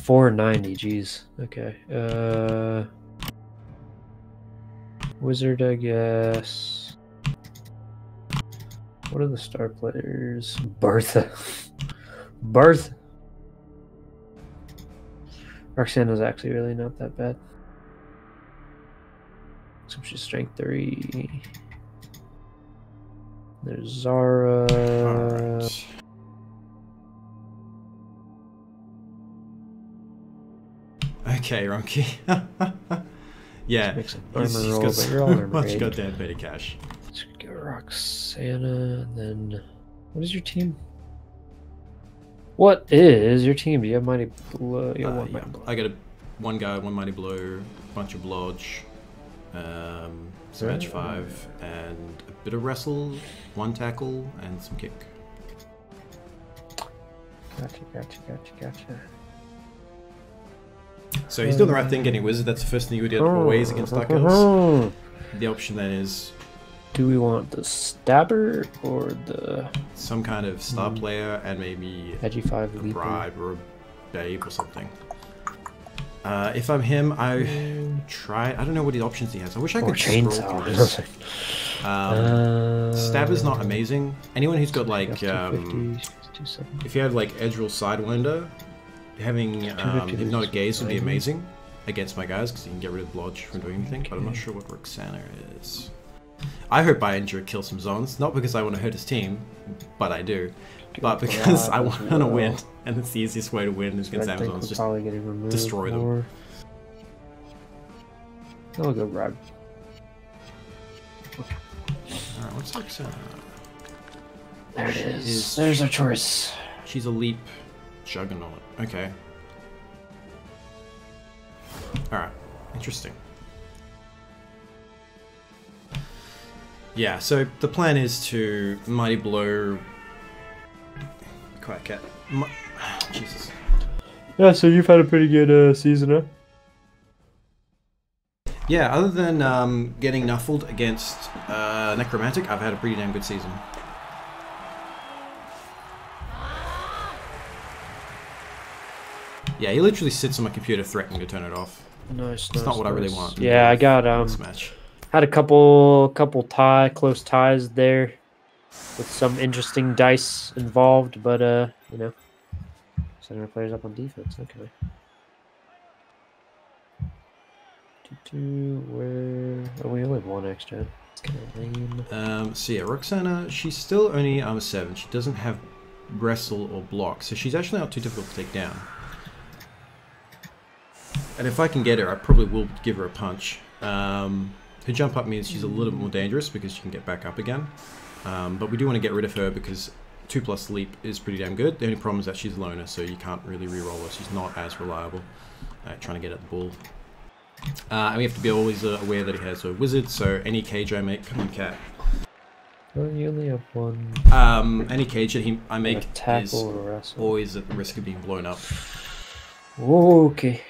490, geez. Okay. Wizard, I guess. What are the star players? Bertha. Bertha. Roxanna's actually really not that bad. Except she's strength 3. There's Zara. Alright. Okay, Ronky. Yeah, Make some he's armor roll, got but you're all so armor much 8. goddamn petty cash. Let's go Roxanna, and then what is your team? What is your team? Do you have Mighty Blow? You have one Yeah. Mighty Blow. I got one guy, one Mighty Blow, bunch of Blodge, some Edge 5, and a bit of Wrestle, 1 Tackle, and some Kick. Gotcha. So he's doing the right thing getting Wizard. That's the first thing you would do always against Dark Elves. The option then is... Do we want the Stabber or the... some kind of star player and maybe Edgy 5 a Leaper. bribe or a babe or something. If I'm him, I try... I don't know what the options he has. I wish I could scroll through this. Stabber's not amazing. Anyone who's got like... if you had like Edge Roll Sidewinder, having Hypnotic Gaze would be amazing against my guys because you can get rid of Blodge from doing anything, but I'm not sure what Roxanna is. I hope I injure kill some zones, not because I want to hurt his team, but I do, but because I want to win, and it's the easiest way to win is against Amazons, just destroy them. I'll go grab. Alright, what's Roxanna? There it is. There's our choice. She's a leap juggernaut. Okay. Alright, interesting. Yeah, so the plan is to Mighty Blow... Quiet cat. Jesus. Yeah, so you've had a pretty good season, huh? Yeah, other than getting nuffled against Necromantic, I've had a pretty damn good season. Yeah, he literally sits on my computer threatening to turn it off. Nice. It's not what I really want. Yeah, I got this match. Had a close ties there, with some interesting dice involved, but you know, setting our players up on defense. Okay. Where? Oh, we only have 1 extra. It's kind of lame. So yeah, Roxanna, she's still only armor 7. She doesn't have wrestle or block, so she's actually not too difficult to take down. And if I can get her, I probably will give her a punch. Her jump up means she's a little bit more dangerous because she can get back up again. But we do want to get rid of her because 2+ leap is pretty damn good. The only problem is that she's a loner, so you can't really reroll her. She's not as reliable trying to get at the bull. And we have to be always aware that he has a wizard, so any cage I make... Come on, cat. Oh, you only have 1. Any cage that I make is or always at the risk of being blown up. Okay.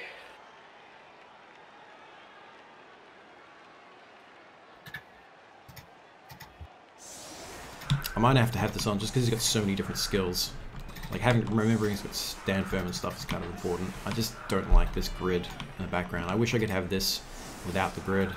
I might have to have this on just because he's got so many different skills. Like remembering he's got stand firm and stuff is kind of important. I just don't like this grid in the background. I wish I could have this without the grid.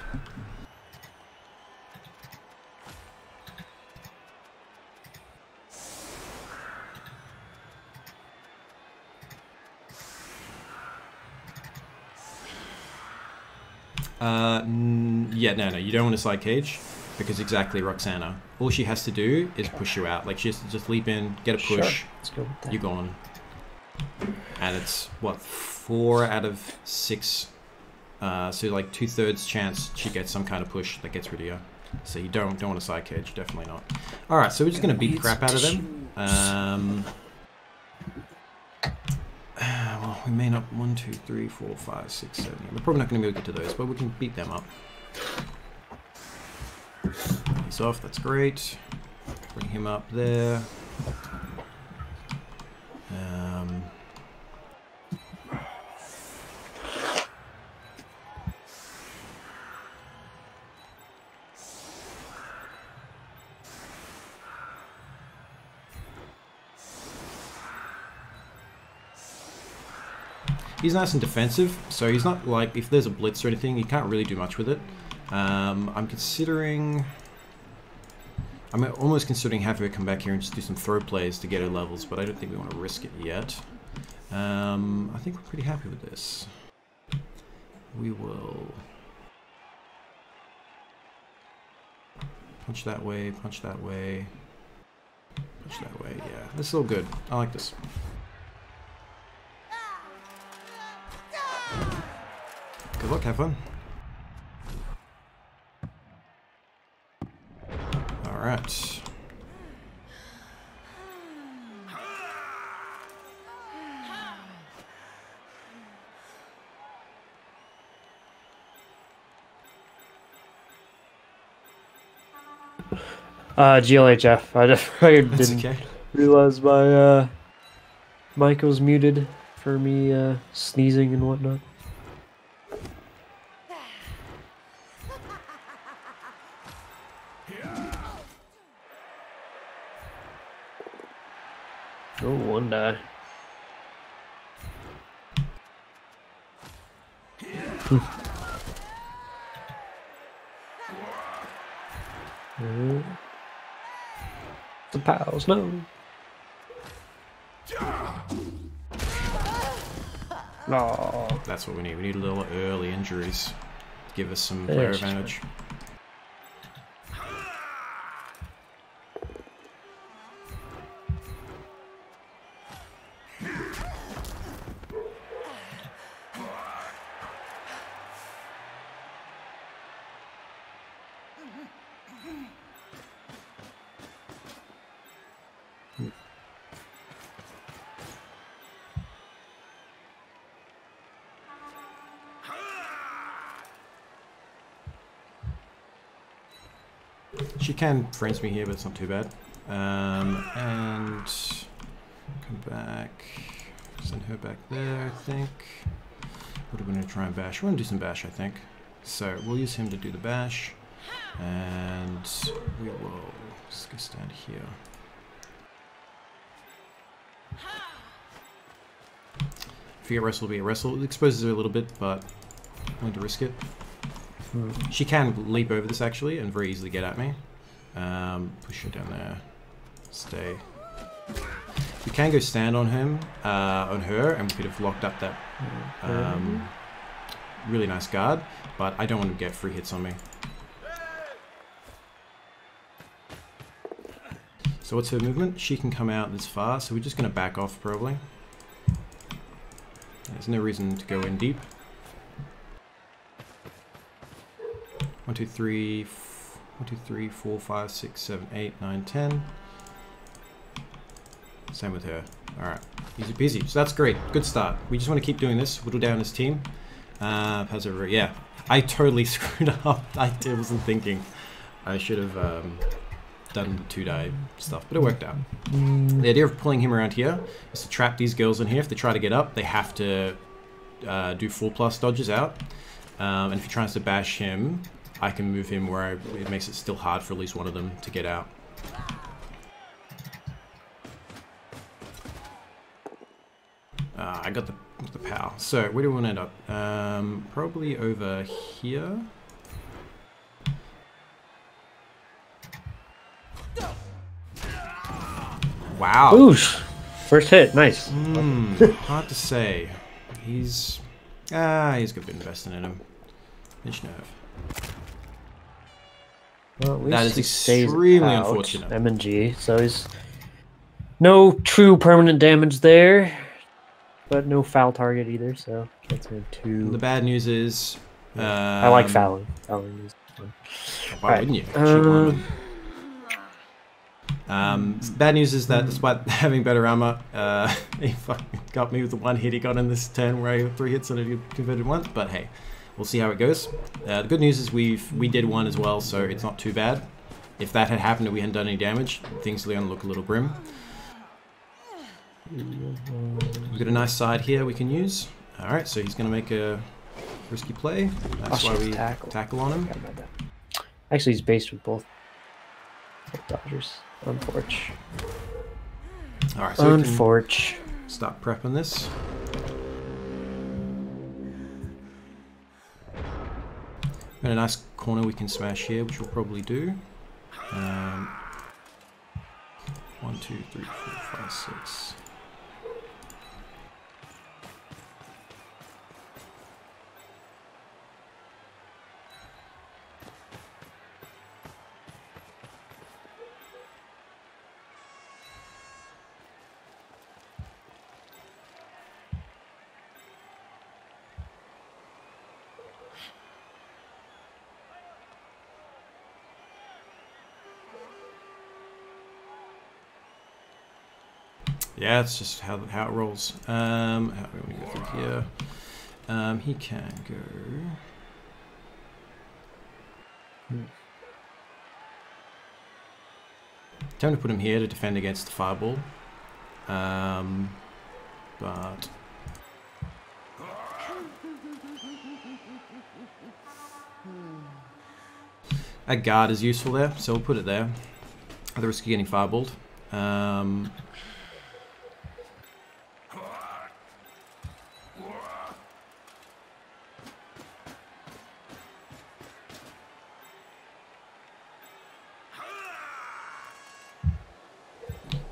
Yeah, no, you don't want a side cage. Because exactly Roxanna, all she has to do is push you out. Like she has to just leap in, get a push, Sure. Let's go with that. you're gone. And it's what, 4 out of 6. So like 2/3 chance she gets some kind of push that gets rid of you. So you don't want a side cage, definitely not. All right, so we're just gonna beat the crap out of them. Well, we may not. 1, 2, 3, 4, 5, 6, 7. We're probably not gonna be able to get to those, but we can beat them up. He's off, that's great. Bring him up there. He's nice and defensive, so he's not like, if there's a blitz or anything, you can't really do much with it. I'm almost considering having her come back here and just do some throw plays to get her levels, but I don't think we want to risk it yet. I think we're pretty happy with this. We will punch that way, punch that way, punch that way. Yeah, this is all good. I like this. Good luck, have fun. Alright. GLHF. I didn't realize my mic was muted for me sneezing and whatnot. Oh, one die. The pals, no. Oh. That's what we need. We need a little early injuries to give us some player advantage. She can frames me here, but it's not too bad. And come back, send her back there, I think. What are we going to try and bash? We're going to do some bash, I think. So we'll use him to do the bash, and we will just go stand here. If you get wrestle, will be a wrestle. It exposes her a little bit, but I'm going to risk it. She can leap over this actually and very easily get at me. Push her down there. Stay. We can go stand on him, on her, and we could have locked up that really nice guard, but I don't want to get free hits on me. So what's her movement? She can come out this far, so we're just going to back off probably. There's no reason to go in deep. 1, 2, 3, 4, 5, 6, 7, 8, 9, 10. Same with her. Alright, easy peasy. So that's great. Good start. We just want to keep doing this. Whittle down his team. Yeah, I totally screwed up. I wasn't thinking. I should have done the 2-die stuff, but it worked out. The idea of pulling him around here is to trap these girls in here. If they try to get up, they have to do full plus dodges out. And if he tries to bash him, I can move him where it makes it still hard for at least one of them to get out. I got the POW. So where do we want to end up? Probably over here. Wow. Oosh. First hit, nice. Hard to say. He's got a bit invested in him. Pinch nerve. Well, at least that is he extremely stays out, unfortunate. M&G, so he's no true permanent damage there, but no foul target either, so that's good too. The bad news is... I like fouling. Fouling is fun. Why wouldn't you? Bad news is that despite having better armor, he fucking got me with the one hit he got in this turn where I got 3 hits and it converted once, but hey. We'll see how it goes. The good news is we did one as well, so it's not too bad. If that had happened and we hadn't done any damage, things are going to look a little grim. We've got a nice side here we can use. Alright, so he's going to make a risky play. That's why we tackle on him. Actually, he's based with both dodgers. Unfortunate. Alright, so unfortunate. Start prepping this. Got a nice corner we can smash here, which we'll probably do. 1, 2, 3, 4, 5, 6. Yeah, it's just how it rolls. How do we go through here? He can go. Time to put him here to defend against the fireball. But a guard is useful there, so we'll put it there. At the risk of getting fireballed.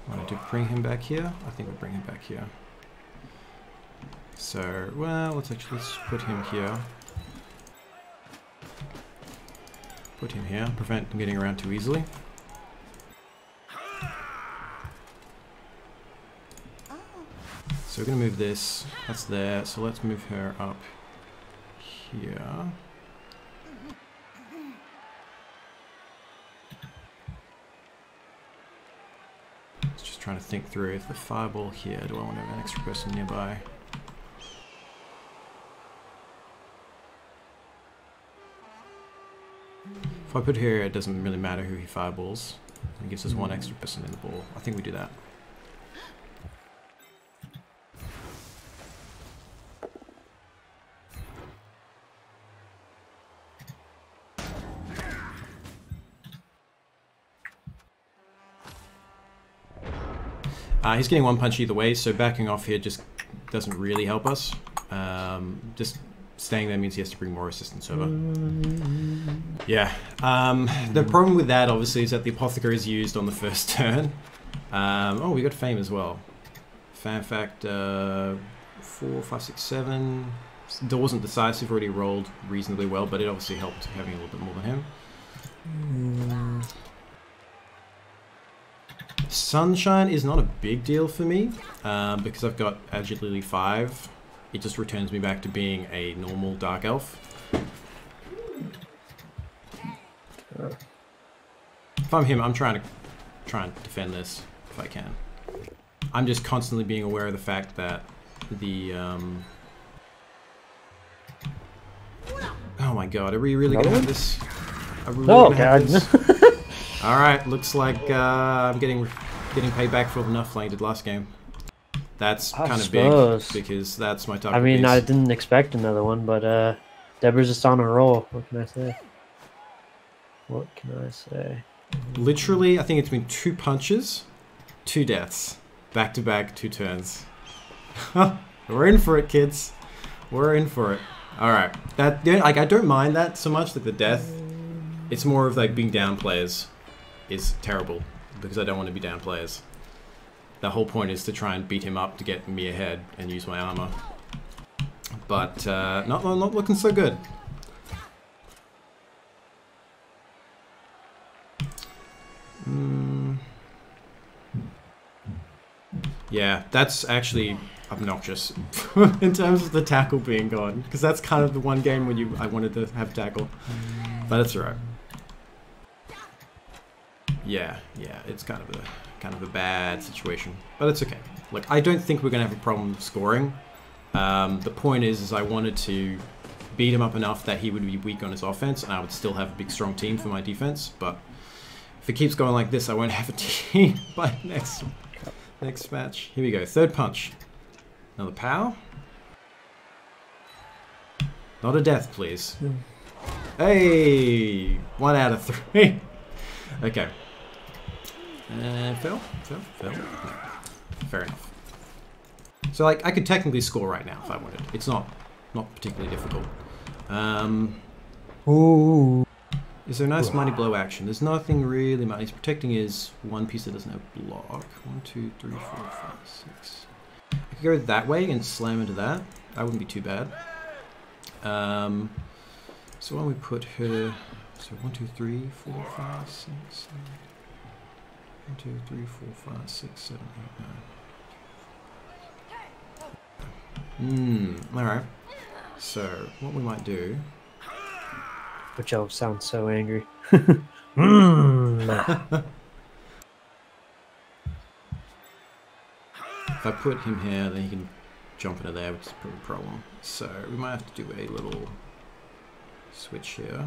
Want to bring him back here? I think we'll bring him back here. So, well, let's put him here. Put him here, prevent him getting around too easily. So we're going to move this, that's there, so let's move her up here. Just trying to think through, if the fireball here, do I want to have an extra person nearby? If I put here, it doesn't really matter who he fireballs. It gives us one extra person in the ball. I think we do that. He's getting one punch either way, so backing off here just doesn't really help us. Just staying there means he has to bring more resistance over. Yeah. The problem with that, obviously, is that the Apothecary is used on the first turn. Oh, we got Fame as well. Fan fact 4, 5, 6, 7. Still wasn't decisive, already rolled reasonably well, but it obviously helped having a little bit more than him. Sunshine is not a big deal for me, because I've got Agility 5. It just returns me back to being a normal Dark Elf. If I'm him, I'm trying to defend this if I can. I'm just constantly being aware of the fact that the oh my god, are we really gonna have this? Are we really gonna have this? Alright, looks like I'm getting paid back for the enough like I did last game. That's kind of big, because that's my target. I mean, base. I didn't expect another one, but Deborah's just on a roll. What can I say? What can I say? Literally, I think it's been 2 punches, 2 deaths. Back to back, 2 turns. We're in for it, kids. We're in for it. Alright. That, like, I don't mind that so much, like the death. It's more of like being down players is terrible, because I don't want to be down players. The whole point is to try and beat him up to get me ahead and use my armor. But not looking so good. Yeah, that's actually obnoxious in terms of the tackle being gone, because that's kind of the one game when I wanted to have tackle. But it's alright. Yeah, it's kind of a bad situation, but it's okay. Like, I don't think we're gonna have a problem scoring. The point is I wanted to beat him up enough that he would be weak on his offense, and I would still have a big, strong team for my defense. But if it keeps going like this, I won't have a team by next match. Here we go. 3rd punch. Another power. Not a death, please. Hey, 1 out of 3. Okay. Fail. Fair enough. So, like, I could technically score right now if I wanted. It's not particularly difficult. Ooh. Is there a nice mighty blow action? There's nothing really mighty. He's protecting his one piece that doesn't have block. 1, 2, 3, 4, 5, 6. I could go that way and slam into that. That wouldn't be too bad. So why don't we put her... So 1, 2, 3, 4, 5, 6, 7... 1, 2, 3, 4, 5, 6, 7, 8, 9. Alright. So, what we might do... Which elf sounds so angry. If I put him here, then he can jump into there, which is a problem. So, we might have to do a little switch here.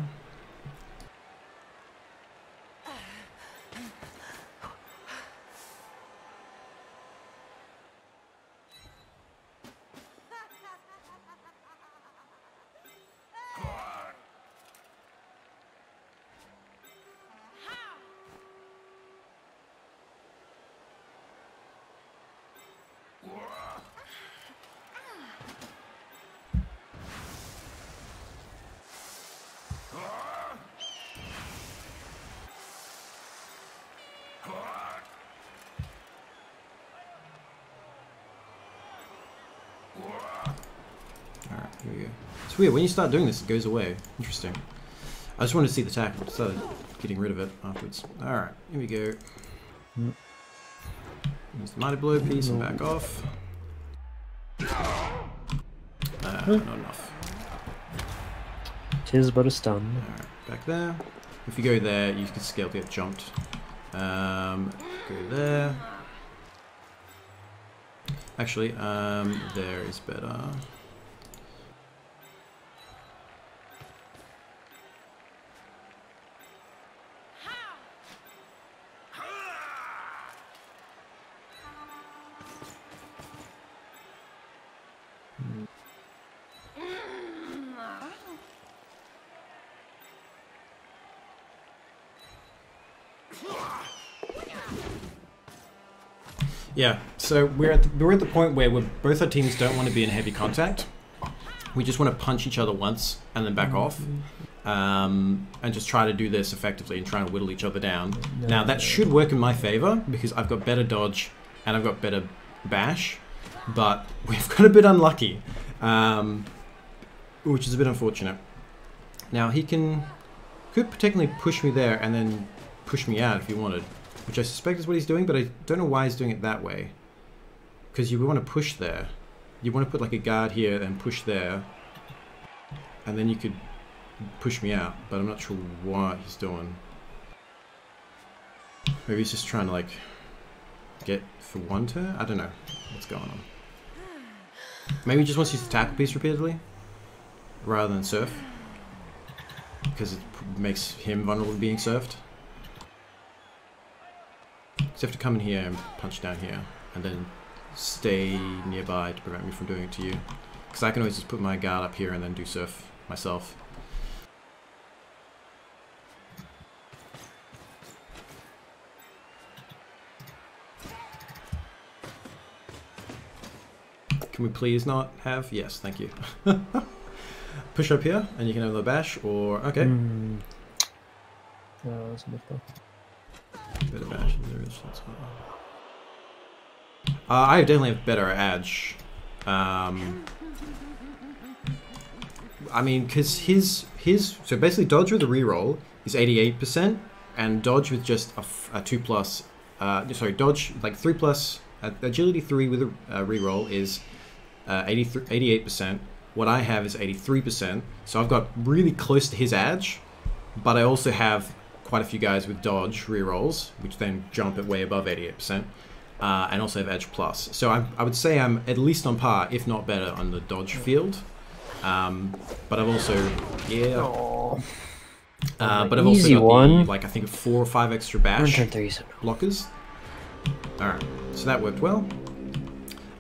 Alright, here we go. It's weird, when you start doing this, it goes away. Interesting. I just wanted to see the tackle, but started getting rid of it afterwards. Alright, here we go. There's the mighty blow piece and back off. Not enough. 'Tis but a stun. Alright, back there. If you go there, you can scale to get jumped. Go there. Actually, there is better. Yeah, so we're at the point where both our teams don't want to be in heavy contact. We just want to punch each other once and then back off, and just try to do this effectively and try to whittle each other down. Now that should work in my favor because I've got better dodge and I've got better bash, but we've got a bit unlucky, which is a bit unfortunate. Now he could potentially push me there and then push me out if he wanted. Which I suspect is what he's doing, but I don't know why he's doing it that way. Because you want to push there. You want to put like a guard here and push there. And then you could push me out, but I'm not sure what he's doing. Maybe he's just trying to like get for one turn? I don't know what's going on. Maybe he just wants to use the tackle piece repeatedly rather than surf. Because it makes him vulnerable to being surfed. So you have to come in here and punch down here, and then stay nearby to prevent me from doing it to you. Because I can always just put my guard up here and then do surf myself. Can we please not have? Yes, thank you. Push up here, and you can have the bash, or... okay. That's Better bash there is. That's fine. I definitely have better edge. I mean, because his so basically dodge with a reroll is 88%, and dodge with just a 2+. Sorry, dodge like 3+. Agility 3 with a reroll is 88%. What I have is 83%. So I've got really close to his edge, but I also have quite a few guys with dodge rerolls, which then jump it way above 88%, and also have edge plus. So I would say I'm at least on par, if not better, on the dodge field. But I've also, but I've also got like I think 4 or 5 extra bash blockers. All right, so that worked well.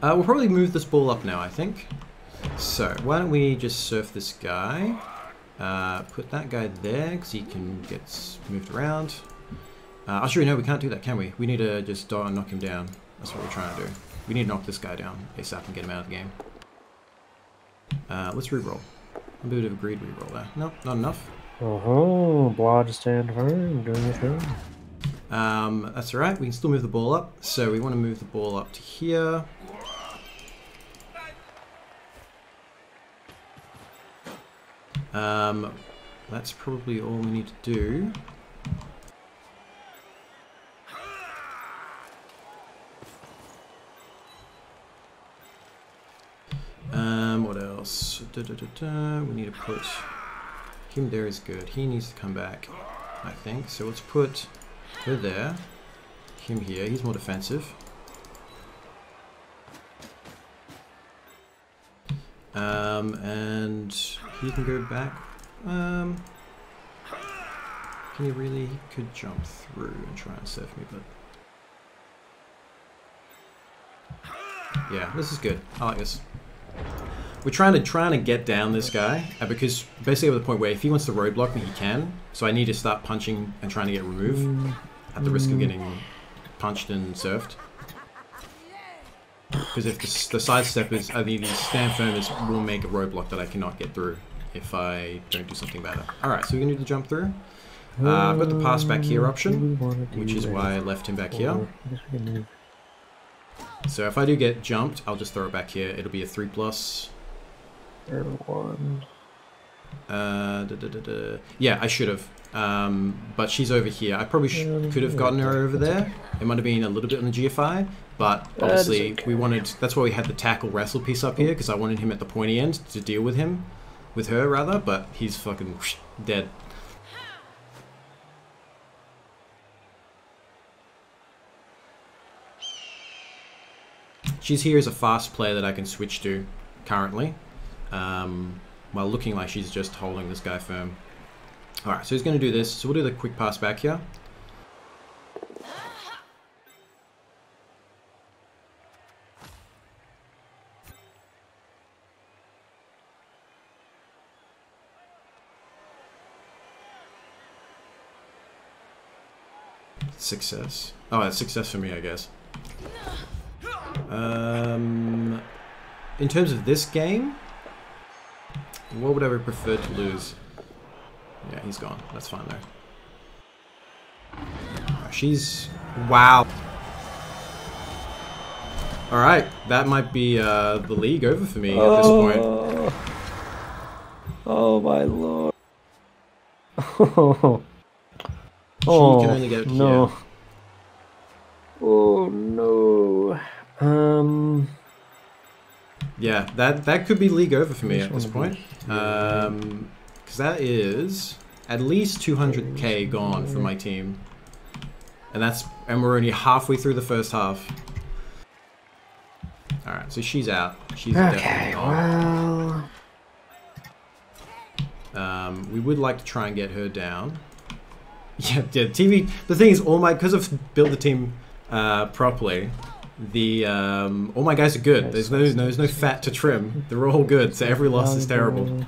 We'll probably move this ball up now, I think. So why don't we just surf this guy? Put that guy there, because he can get moved around. Actually, no, we can't do that, can we? We need to just knock him down. That's what we're trying to do. We need to knock this guy down ASAP and get him out of the game. Let's reroll. A bit of a greed reroll there. No, not enough. Oh, Blodge stand firm, doing it firm. That's alright, we can still move the ball up. So we want to move the ball up to here. That's probably all we need to do. What else? We need to put him there is good. He needs to come back, I think. So let's put her there. Him here. He's more defensive. And he can go back. Can he really? He could jump through and try and save me, but yeah, this is good. I like this. We're trying to get down this guy because basically at the point where if he wants to roadblock me, he can. So I need to start punching and trying to get remove at the risk of getting punched and surfed. Because if the sidestep is, I think the stand firm is will make a roadblock that I cannot get through if I don't do something better. Alright, so we're going to do the jump through. I've got the pass back here option, which is why I left him back here. So if I do get jumped, I'll just throw it back here. It'll be a 3+. Yeah, I should have. But she's over here. I probably could have gotten her over there. It might have been a little bit on the GFI, but obviously we wanted. That's why we had the tackle wrestle piece up here because I wanted him at the pointy end to deal with him, with her rather. But he's fucking dead. She's here as a fast player that I can switch to currently, while looking like she's just holding this guy firm. Alright, so he's going to do this. So we'll do the quick pass back here. Success. Oh, it's success for me, I guess. In terms of this game, what would I have preferred to lose? Yeah, he's gone. That's fine though. She's... Wow. Alright, that might be the league over for me at this point. Oh my lord. She can only get no. here. Oh no. Yeah, that could be league over for me at this point. Because that is at least 200k gone from my team, and we're only halfway through the first half. All right, so she's out. She's definitely gone. Well. We would like to try and get her down. Yeah, TV. The thing is, because I've built the team properly. All my guys are good. There's no fat to trim. They're all good. So every loss is terrible.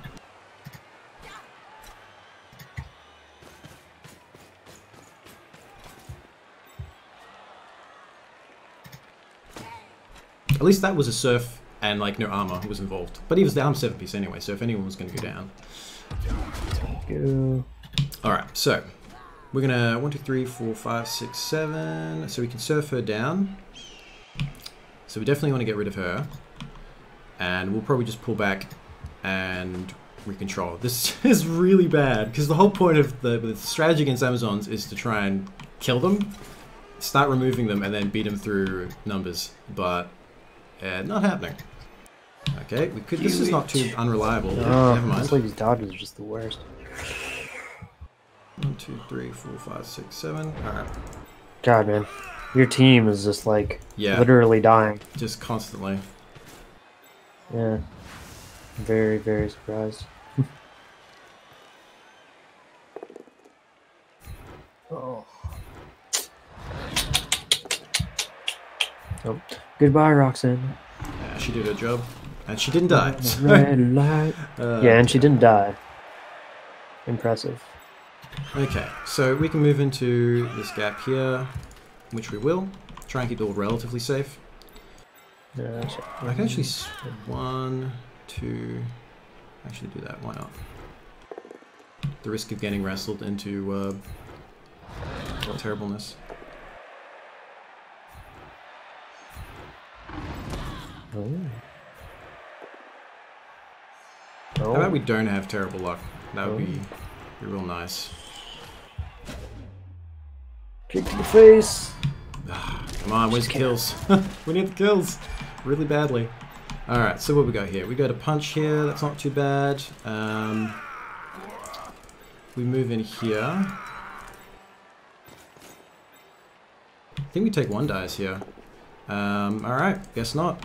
At least that was a surf and like no armor was involved. But he was down 7-piece anyway. So if anyone was going to go down. Thank you. All right. So we're gonna 1, 2, 3, 4, 5, 6, 7. So we can surf her down. So we definitely want to get rid of her. And we'll probably just pull back and recontrol. This is really bad, because the whole point of the strategy against Amazons is to try and kill them, start removing them, and then beat them through numbers. But not happening. Okay, we could. This is not too unreliable. Oh, never mind. This lady's dodges are just the worst. 1, 2, 3, 4, 5, 6, 7. Alright. God, man. Your team is just like literally dying. Just constantly. Yeah. Very, very surprised. Oh. Oh. Goodbye, Roxanne. Yeah, she did her job. And she didn't die. Red light. Yeah, and she didn't die. Impressive. Okay, so we can move into this gap here, which we will. Try and keep it all relatively safe. Yeah, I can actually 1, 2. Actually do that. Why not? the risk of getting wrestled into terribleness. Oh. How about we don't have terrible luck? That would be real nice. Kick to the face. Come on, where's the kills? We need the kills really badly. Alright, so what we got here? We got a punch here, that's not too bad. We move in here. I think we take 1 dice here. Alright, guess not.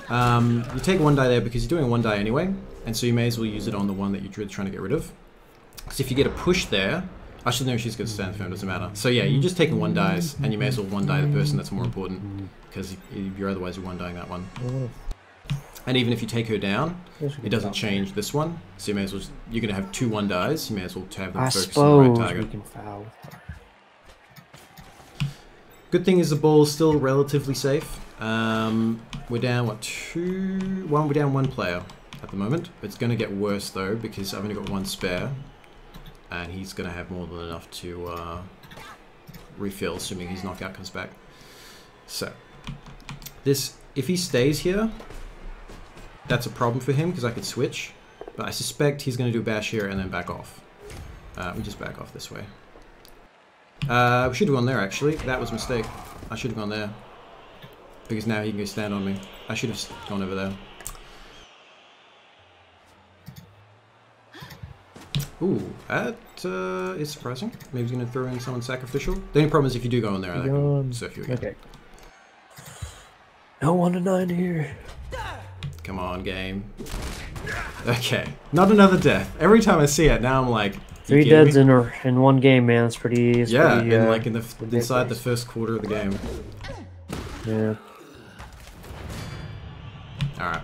You take 1 die there because you're doing 1 die anyway, and so you may as well use it on the one that you're really trying to get rid of. Because if you get a push there, I should know she's going to stand firm, doesn't matter. So yeah, you're just taking 1 dice, and you may as well 1 die the person that's more important, because you're otherwise you're 1 dying that one. And even if you take her down, it doesn't change this one, so you may as well, you're going to have 2 1 dies, you may as well have them focus on the right target. We can foul. Good thing is the ball is still relatively safe. We're down, what, 2? We're down 1 player at the moment. It's going to get worse though, because I've only got 1 spare. And he's going to have more than enough to refill, assuming his knockout comes back. So, this, if he stays here, that's a problem for him, because I could switch. But I suspect he's going to do a bash here and then back off. We just back off this way. We should have gone there, actually. That was a mistake. I should have gone there. Because now he can go stand on me. I should have gone over there. Ooh, that is surprising. Maybe he's going to throw in someone sacrificial. The only problem is if you do go in there, I can surf you again. Okay. No 1 to 9 here. Come on, game. Okay, not another death. Every time I see it, now I'm like, 3 deads in 1 game, man. It's pretty. It's yeah, pretty, in like inside the first quarter of the game. Yeah. All right.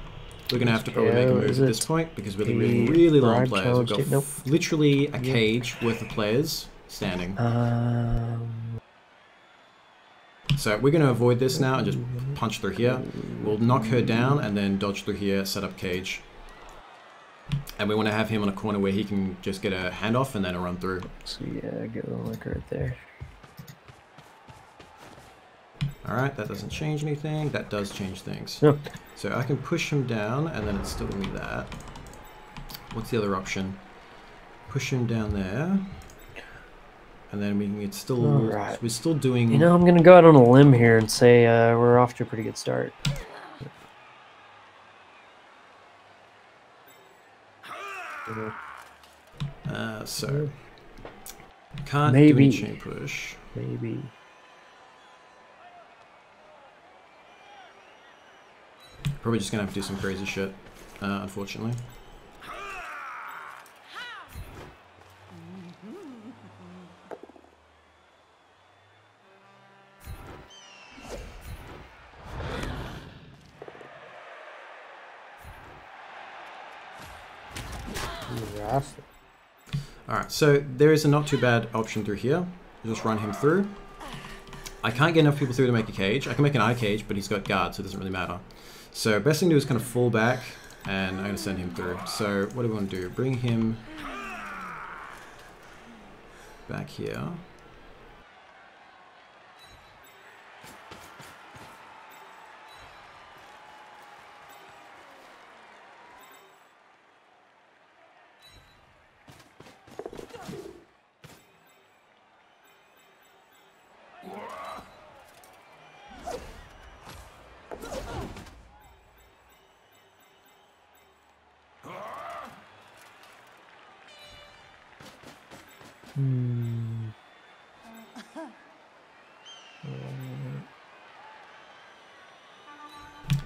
We're going to have to probably make a move at this point because we're really low on players. We've got literally a cage worth of players standing. So we're going to avoid this now and just punch through here. We'll knock her down and then dodge through here, set up cage. And we want to have him on a corner where he can just get a handoff and then a run through. So yeah, get a little right there. Alright, that doesn't change anything. That does change things. No. So I can push him down, and then it's still going to be that. What's the other option? Push him down there. And then we can get still... We're still doing... You know, I'm going to go out on a limb here and say we're off to a pretty good start. So... Can't do any chain push. Maybe. Probably just gonna have to do some crazy shit, unfortunately. Alright, so there is a not too bad option through here. Just run him through. I can't get enough people through to make a cage. I can make an eye cage, but he's got guard, so it doesn't really matter. So best thing to do is kind of fall back, and I'm going to send him through. So what do we want to do? Bring him back here.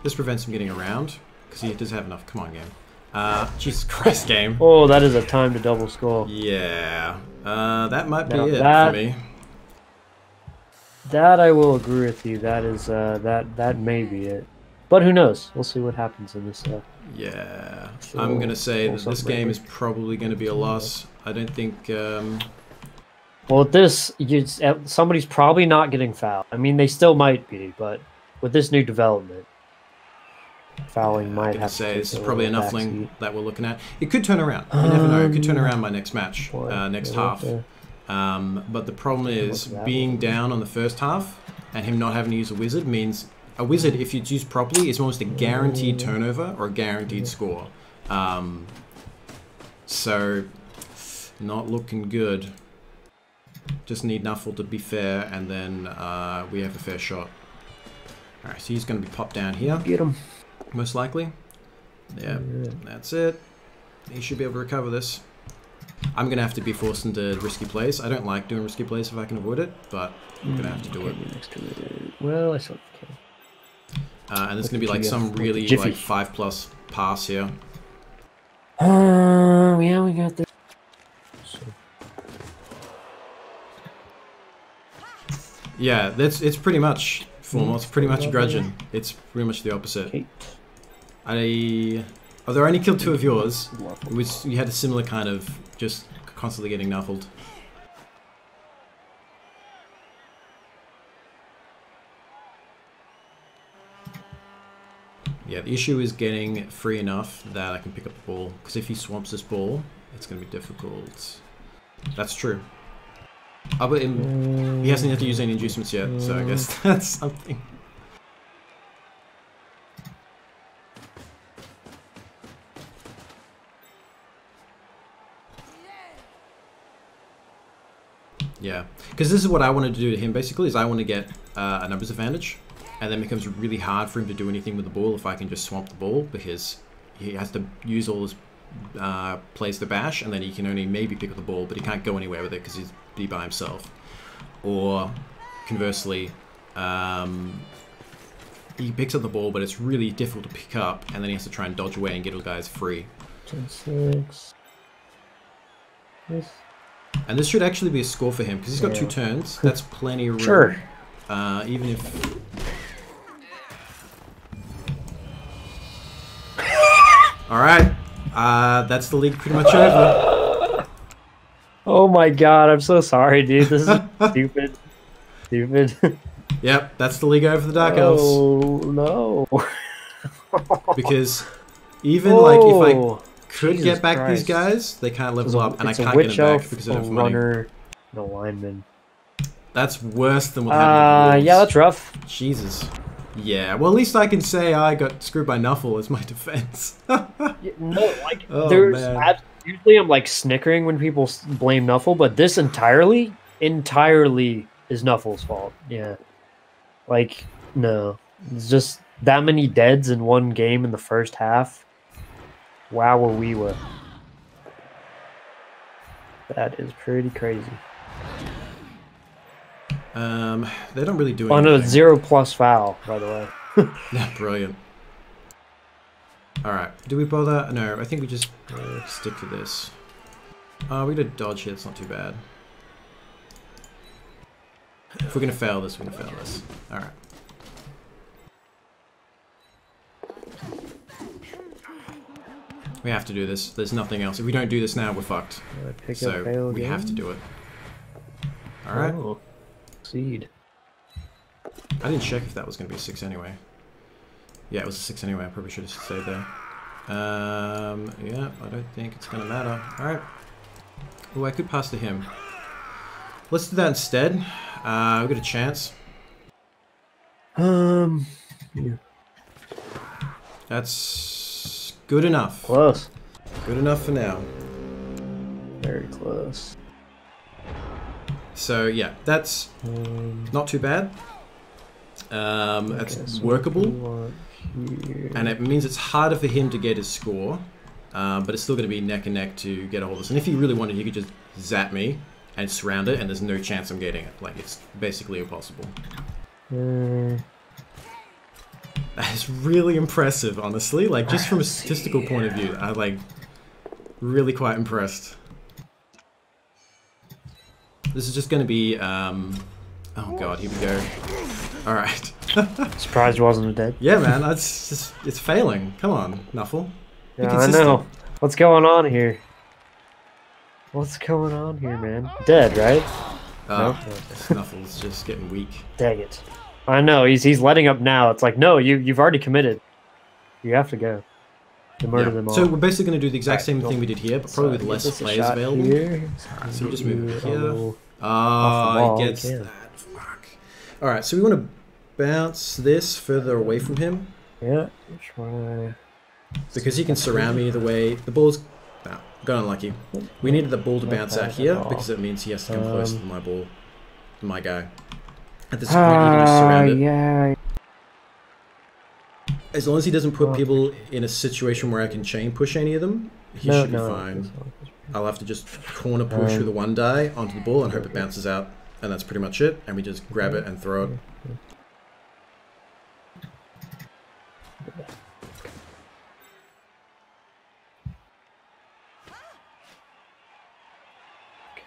This prevents him getting around, because he does have enough. Come on, game. Jesus Christ, game. Oh, that is a time to double skull. Yeah. That might be it for me. That I will agree with you. That is, that may be it. But who knows? We'll see what happens in this. Yeah. I'm going to say that this game is probably going to be a loss. I don't think... Well, with this, somebody's probably not getting fouled. I mean, they still might be, but with this new development, fouling might have say to this is probably a little nuffling that we're looking at. It could turn around. You never know. It could turn around by next match, next half. But the problem is being down on the first half and him not having to use a wizard means a wizard, if it's used properly, is almost a guaranteed turnover or a guaranteed score. So, not looking good. Just need Nuffle to be fair, and then we have a fair shot. Alright, so he's going to be popped down here. Get him. Most likely. Yeah, that's it. He should be able to recover this. I'm going to have to be forced into risky plays. I don't like doing risky plays if I can avoid it, but I'm going to have to do it. Well, I sort of can. And there's going to be like some really like 5+ pass here. Yeah, we got this. Yeah, it's pretty much formal. It's pretty much a grudging. It's pretty much the opposite. Although I only killed 2 of yours, you had a similar kind of just constantly getting nuffled. Yeah, the issue is getting free enough that I can pick up the ball. Because if he swamps this ball, it's going to be difficult. That's true. But he hasn't had to use any inducements yet, so I guess that's something. Yeah, because this is what I wanted to do to him basically, is I want to get a numbers advantage, and then it becomes really hard for him to do anything with the ball if I can just swamp the ball, because he has to use all his plays to bash, and then he can only maybe pick up the ball, but he can't go anywhere with it because he's by himself. Or conversely, he picks up the ball, but it's really difficult to pick up, and then he has to try and dodge away and get those guys free. 10-6. Yes. And this should actually be a score for him, because he's got 2 turns. That's plenty of room. Sure. Even if... Alright. That's the league pretty much over. Oh my god, I'm so sorry, dude. This is stupid. Stupid. Yep, that's the league over for the Dark Elves. Oh, no. Because even like if I could get back these guys, they can't level up, and I can't get them back because I don't have money. Runner, no lineman. That's worse than what happened. Yeah, that's rough. Jesus. Yeah, well, at least I can say I got screwed by Nuffle as my defense. No, like, usually I'm like snickering when people blame Nuffle, but this entirely is Nuffle's fault. Yeah. Like, no. It's just that many deads in one game in the first half. Wow, we were. That is pretty crazy. They don't really do anything. On a 0+ foul, by the way. Yeah, brilliant. Alright, do we bother? No, I think we just stick to this. We did dodge here, it's not too bad. If we're gonna fail this, we're gonna fail this. Alright. We have to do this. There's nothing else. If we don't do this now, we're fucked. So we have to do it. Alright. Oh, seed. I didn't check if that was going to be a 6 anyway. Yeah, it was a 6 anyway. I probably should have stayed there. Yeah, I don't think it's going to matter. Alright. Oh, I could pass to him. Let's do that instead. We've got a chance. Yeah. That's good enough. Close. Good enough for now. Very close. So yeah, that's not too bad. It's workable, and it means it's harder for him to get his score, but it's still going to be neck and neck to get a hold of this. And if he really wanted, he could just zap me and surround it, and there's no chance I'm getting it. Like, it's basically impossible. That is really impressive, honestly. Like, just from a statistical point of view, I'm like really quite impressed. This is just going to be, oh god, here we go. Alright. Surprised it wasn't dead. Yeah, man, it's failing. Come on, Nuffle. Yeah, I know. What's going on here? What's going on here, man? Dead, right? No? Nuffle's just getting weak. Dang it. I know, he's letting up now. It's like, no, you've already committed. You have to go. To murder them all. So we're basically going to do the exact same thing we did here, but probably with less players available. So we just move it here. Ah, he gets that. Fuck. Alright, so we want to bounce this further away from him. Yeah, try. Because he can surround me either way. The ball's... Nah, got unlucky. We needed the ball to bounce out here, because it means he has to come closer to my ball. To my guy. At this point, he can just surround it. Yeah. As long as he doesn't put people in a situation where I can chain push any of them, he should be fine. I'll have to just corner push with the one die onto the ball and hope it bounces out. And that's pretty much it. And we just grab it and throw it.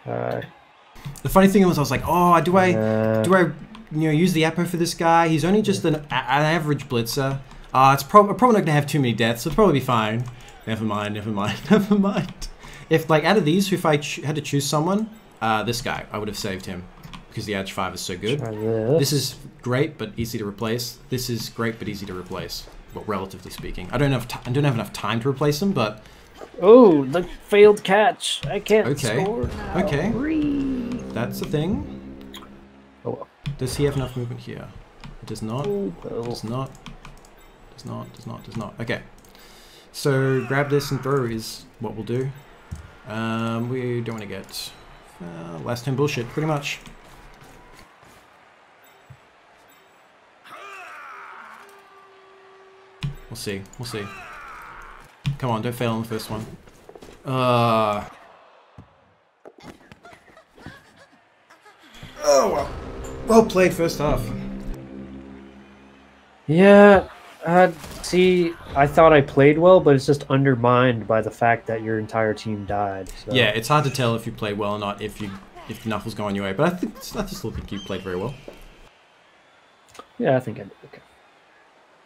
Okay. The funny thing was, I was like, oh, do I use the Apo for this guy? He's only just an average blitzer. It's probably not going to have too many deaths. It'll probably be fine. Never mind, never mind, never mind. If, like, out of these, if I had to choose someone, this guy, I would have saved him. Because the Edge 5 is so good. This is great, but easy to replace. This is great, but easy to replace. Well, relatively speaking. I don't have enough time to replace him, but... Oh, the failed catch. I can't score now. Okay. That's the thing. Oh well. Does he have enough movement here? It does not. Oh, well. Does not. Does not. Does not. Does not. Okay. So grab this and throw is what we'll do. We don't want to get last turn bullshit, pretty much. We'll see. We'll see. Come on, don't fail on the first one. Oh, well. Well played first half. Yeah, see, I thought I played well, but it's just undermined by the fact that your entire team died. So. Yeah, it's hard to tell if you played well or not if the Nuffle's going your way, but I still think you played very well. Yeah, I think I did okay.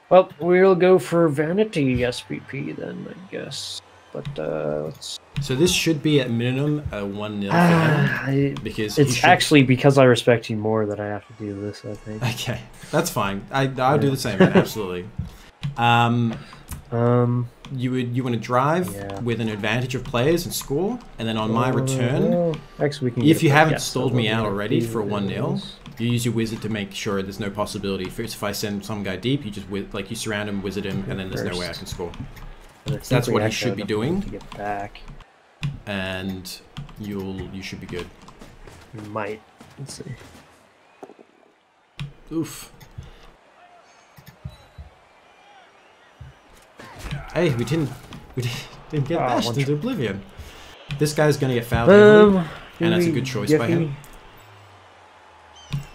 Well, we'll go for Vanity SVP then, I guess. But let's... So this should be at minimum a 1-0 for him, because it's actually because I respect you more that I have to do this, I think. Okay, that's fine. I'll do the same, man, absolutely. You want to drive with an advantage of players and score, and then on my return, actually, we can if you haven't stalled me out already for a 1-0, you use your wizard to make sure there's no possibility. First, if I send some guy deep, you just you surround him, wizard him, and then there's no way I can score. So that's what he should be doing. To get back. And you should be good. You might. Let's see. Oof. Hey, we didn't get bashed into oblivion. This guy's gonna get fouled heavily, and that's a good choice by him.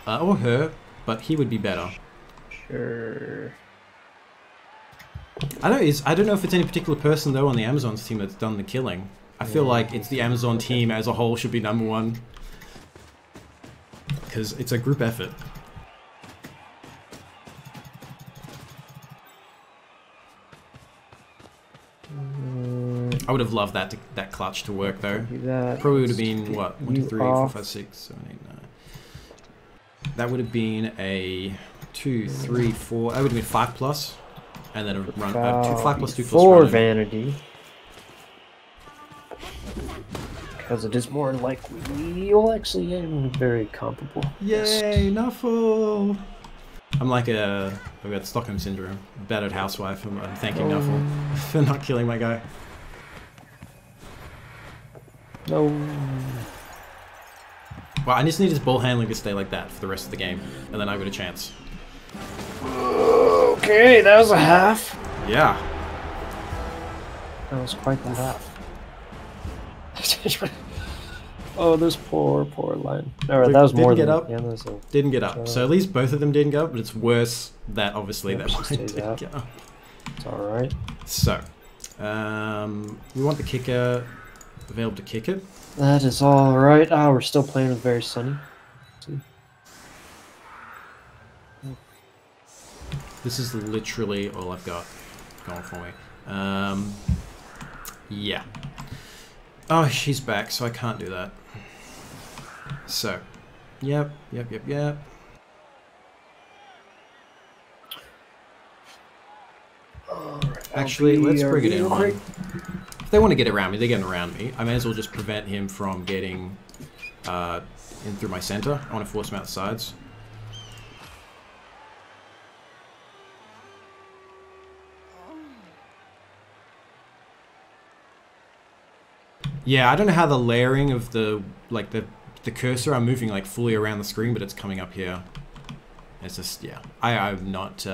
Or her, but he would be better. Sure. I don't know if it's any particular person though on the Amazon's team that's done the killing. I feel like it's the Amazon team as a whole should be #1. Because it's a group effort. I would have loved that clutch to work though. Probably would have been what? 1, 2, 3, 4, 5, 6, 7, 8, 9. That would have been a 2, 3, 4. That would have been 5+, and then a run 5+2+. 4 Vanity. Because it is more likely you'll actually aim very comparable. Yay, Nuffle! I'm like I've got Stockholm Syndrome. Battered housewife. I'm thanking Nuffle for not killing my guy. No. Well, I just need his ball handling to stay like that for the rest of the game, and then I've got a chance. Okay, that was a half. Yeah. That was quite the half. Oh, this poor line. Alright, that was more than... Didn't get up. So at least both of them didn't go up, but it's worse that obviously that one didn't go. It's alright. So, we want the kicker available to kick it. That is alright. Ah, we're still playing with very sunny. This is literally all I've got going for me. Yeah. Oh, she's back, so I can't do that. So, yep. Alright, Actually, let's bring it in one. If they want to get around me, they're getting around me. I may as well just prevent him from getting in through my center. I want to force him out the sides. Yeah, I don't know how the layering of the cursor, I'm moving like fully around the screen, but it's coming up here. It's just, yeah. I'm not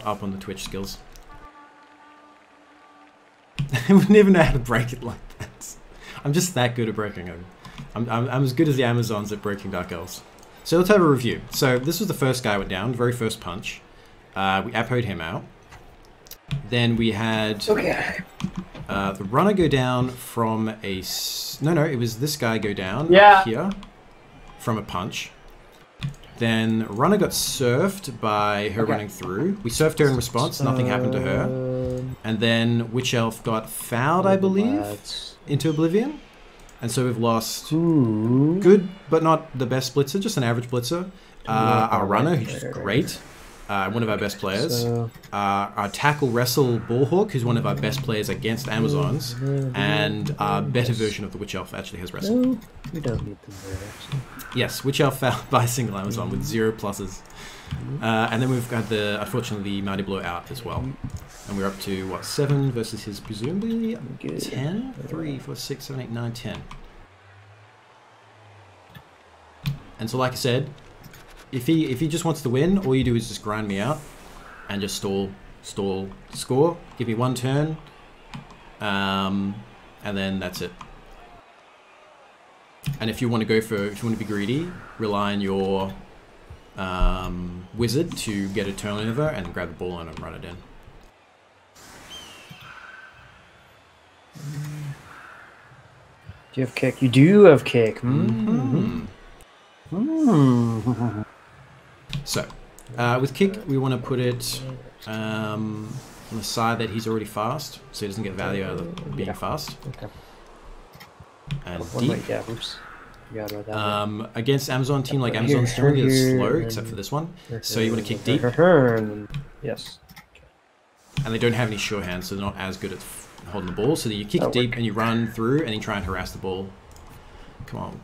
up on the Twitch skills. I would never know how to break it like that. I'm just that good at breaking them. I'm as good as the Amazons at breaking Dark Elves. So let's have a review. So this was the first guy went down, the very first punch. We appoed him out. Then we had the runner go down from a... No, it was this guy go down up here from a punch. Then runner got surfed by her running through. We surfed her in response, nothing happened to her. And then Witch Elf got fouled, I believe, into Oblivion. And so we've lost good, but not the best blitzer, just an average blitzer. Our runner, who's great. One of our best players. Our tackle wrestle Ballhawk, who's one of our best players against Amazons, and our better version of the Witch Elf actually has wrestle. We don't need them there, actually. Yes, Witch Elf fouled by a single Amazon with 0 pluses. And then we've got unfortunately, Mighty Blow out as well. And we're up to, what, 7 versus his presumably 10? 3, 4, 6, 7, 8, 9, 10. And so like I said, if he just wants to win, all you do is just grind me out and just stall, score. Give me 1 turn, and then that's it. And if you want to be greedy, rely on your wizard to get a turnover and grab the ball and run it in. Do you have kick? You do have kick. So, with kick, we want to put it on the side that he's already fast, so he doesn't get value out of being fast. Okay. And deep. Yeah, oops. Against Amazon team, like Amazon's team is slow, except for this one. So you want to kick deep. Yes. And they don't have any sure hands, so they're not as good at holding the ball. So you kick deep and you run through and you try and harass the ball. Come on.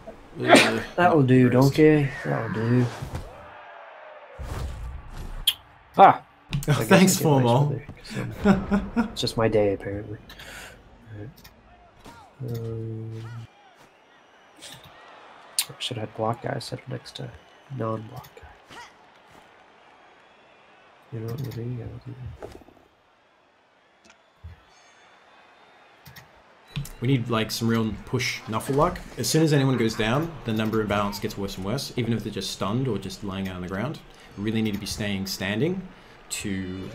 That'll do, donkey. That'll do. Ah! Oh, thanks, Formal. It's just my day, apparently. I should have had block guy set up next to non-block guy. You know what we'll do? Yeah, we'll do that. We need like some real push Nuffle luck. As soon as anyone goes down, the number imbalance gets worse and worse, even if they're just stunned or just lying out on the ground. We really need to be staying standing to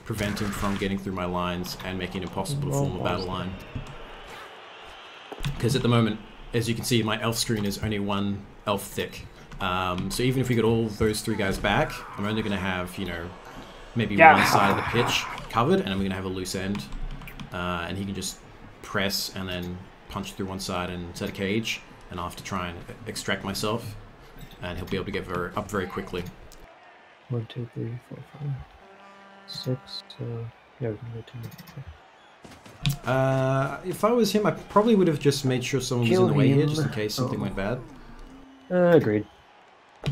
prevent him from getting through my lines and making it impossible to form a battle line. Because at the moment, as you can see, my elf screen is only 1 elf thick. So even if we get all those 3 guys back, I'm only going to have, you know, maybe one side of the pitch covered, and I'm going to have a loose end. And he can just press and then punch through one side and set a cage, and I'll have to try and extract myself, and he'll be able to get up very quickly. 1, 2, 3, 4, 5, 6. Yeah, we can go 2. If I was him, I probably would have just made sure someone was in the way here, just in case something went bad. Agreed.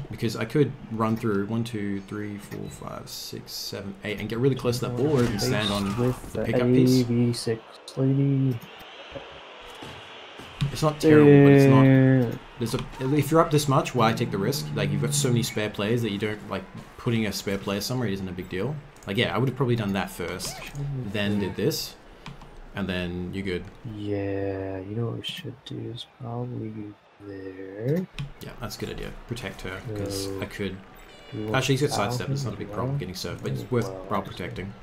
Because I could run through 1, 2, 3, 4, 5, 6, 7, 8, and get really close to that ball, or even stand on the pickup piece. AB6 lady. It's not terrible, but it's not. If you're up this much, why take the risk? Like, you've got so many spare players that you don't, like, putting a spare player somewhere isn't a big deal. Like, yeah, I would have probably done that first, then did this, and then you're good. Yeah, you know what we should do is probably there. Yeah, that's a good idea. Protect her, because I could... Actually, he's got sidestep, it's not a big problem getting served, but it's worth while protecting.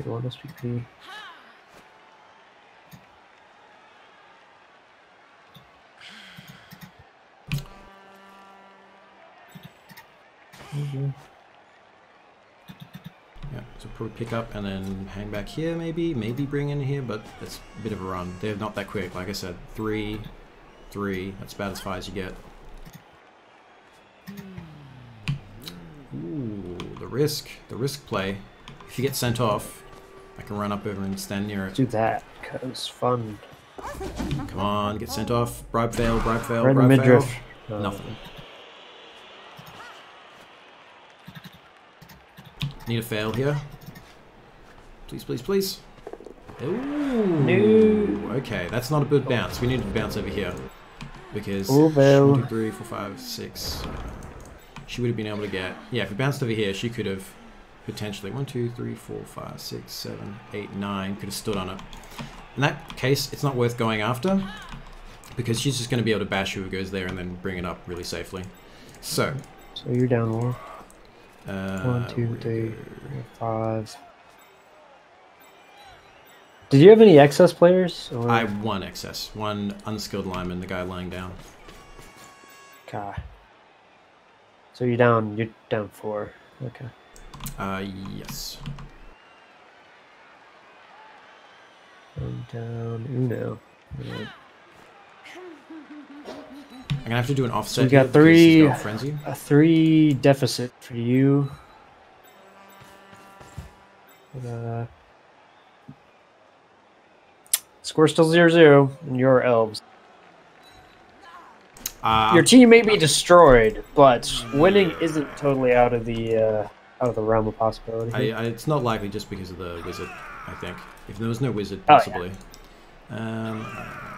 You want SPP. Yeah, so probably pick up and then hang back here, maybe bring in here, but it's a bit of a run. They're not that quick, like I said. 3, 3, that's about as far as you get. Ooh, the risk play. if you get sent off, I can run up over and stand near it. Do that, cause fun. Come on, get sent off. Bribe fail, bribe fail, Right in the bribe fail. midriff. Nothing. Need a fail here. Please, please, please. Ooh. No. Okay, that's not a good bounce. We need to bounce over here. Because 1, 2, 3, 4, 5, 6. She would have been able to get... Yeah, if we bounced over here, she could have potentially... 1, 2, 3, 4, 5, 6, 7, 8, 9. Could have stood on it. In that case, it's not worth going after. Because she's just going to be able to bash whoever goes there and then bring it up really safely. So you're down 1. 1, 2, 3, 4, 5. Did you have any excess players? Or? I have 1 excess. 1 unskilled lineman, the guy lying down. Okay. So you're down 4. Okay. Yes. I'm down Uno. Right. I'm gonna have to do an offset. So we got 3 frenzy. A 3 deficit for you. Score still 0-0, and you're Elves. Your team may be destroyed, but winning isn't totally out of the realm of possibility. It's not likely just because of the wizard. I think if there was no wizard, possibly. Oh, yeah.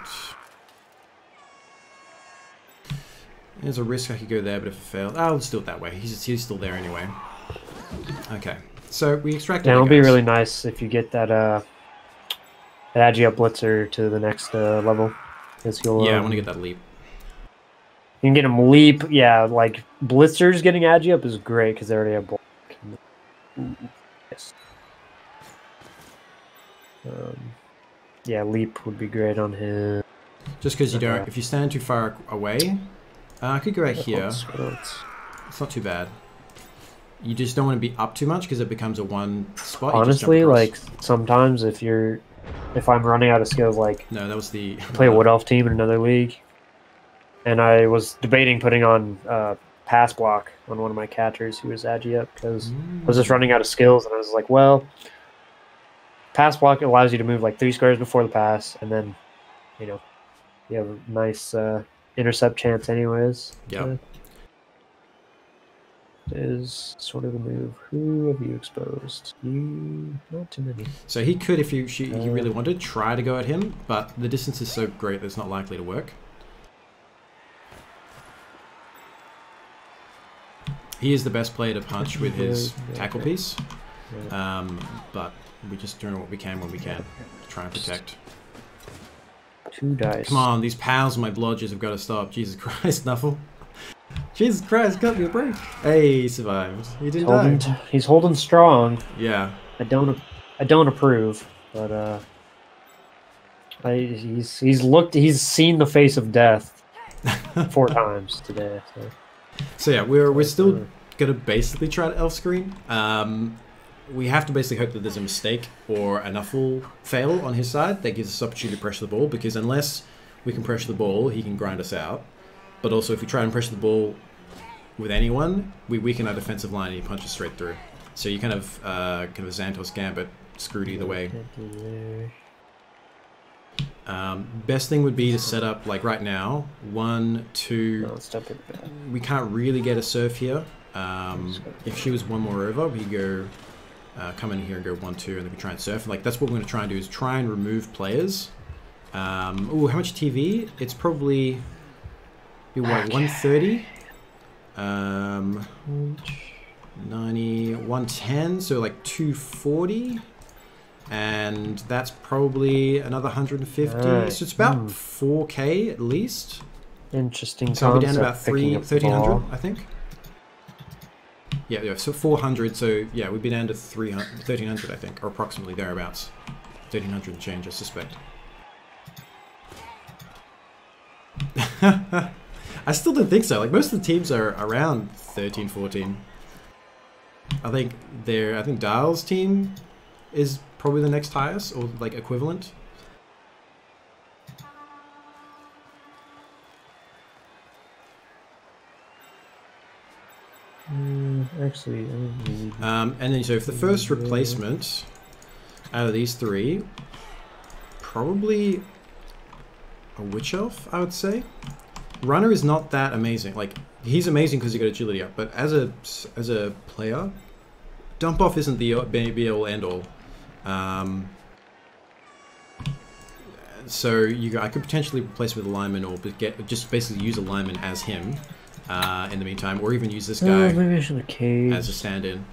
There's a risk I could go there, but if it fails, I'll just do it that way. He's still there anyway. Okay, so we extracted. Yeah, it'll be really nice if you get that Agi up blitzer to the next level. Yeah, I want to get that leap. You can get him leap. Yeah, like blitzers getting Agi up is great because they already have block. Yes. Yeah, leap would be great on him. Just because you don't, if you stand too far away, I could go right here. It's not too bad. You just don't want to be up too much because it becomes a 1 spot. Honestly, like sometimes if I'm running out of skills, like no, that was the play a Wood Elf team in another league, and I was debating putting on pass block on one of my catchers who was Agi up because I was just running out of skills, and I was like, well, pass block allows you to move like 3 squares before the pass, and then you have a nice intercept chance anyways. Yeah. Is sort of the move. Who have you exposed? You, not too many. So he could, if he really wanted, try to go at him, but the distance is so great that it's not likely to work. He is the best player to punch with his tackle piece, but we're just doing what we can when we can to try and protect. 2 dice. Come on, these pals of my blodgers have got to stop. Jesus Christ, Nuffle. Jesus Christ, cut me a break. Hey, he survived. He didn't die. He's holding strong. Yeah. I don't approve, but he's seen the face of death 4 times today. So yeah, we're still gonna basically try to elf screen. We have to basically hope that there's a mistake or a Nuffle fail on his side that gives us opportunity to pressure the ball, because unless we can pressure the ball, he can grind us out. But also, if we try and pressure the ball with anyone, we weaken our defensive line and he punches straight through. So you kind of a Xantos Gambit screwed either way. Best thing would be to set up, like right now, 1, 2... We can't really get a surf here. If she was 1 more over, we go come in here and go 1, 2, and then we try and surf. Like that's what we're going to try and do, is try and remove players. Oh, how much TV? It's probably... What, 130? 90, 110, so like 240. And that's probably another 150. So it's about 4K at least. Interesting. So I'll be down about 1,300, I think. Yeah, so 400. So yeah, we'd be down to 1,300, I think, or approximately thereabouts. 1,300 and change, I suspect. I still don't think so. Like most of the teams are around 13, 14. I think Dial's team is probably the next highest, or like equivalent. actually. And then, so if the first replacement out of these three, probably a Witch Elf, I would say. Runner is not that amazing. Like, he's amazing because he got agility up, but as a player, Dump Off isn't the be-all end-all. So I could potentially replace with a lineman, or just basically use a lineman as him in the meantime, or even use this guy as a stand-in.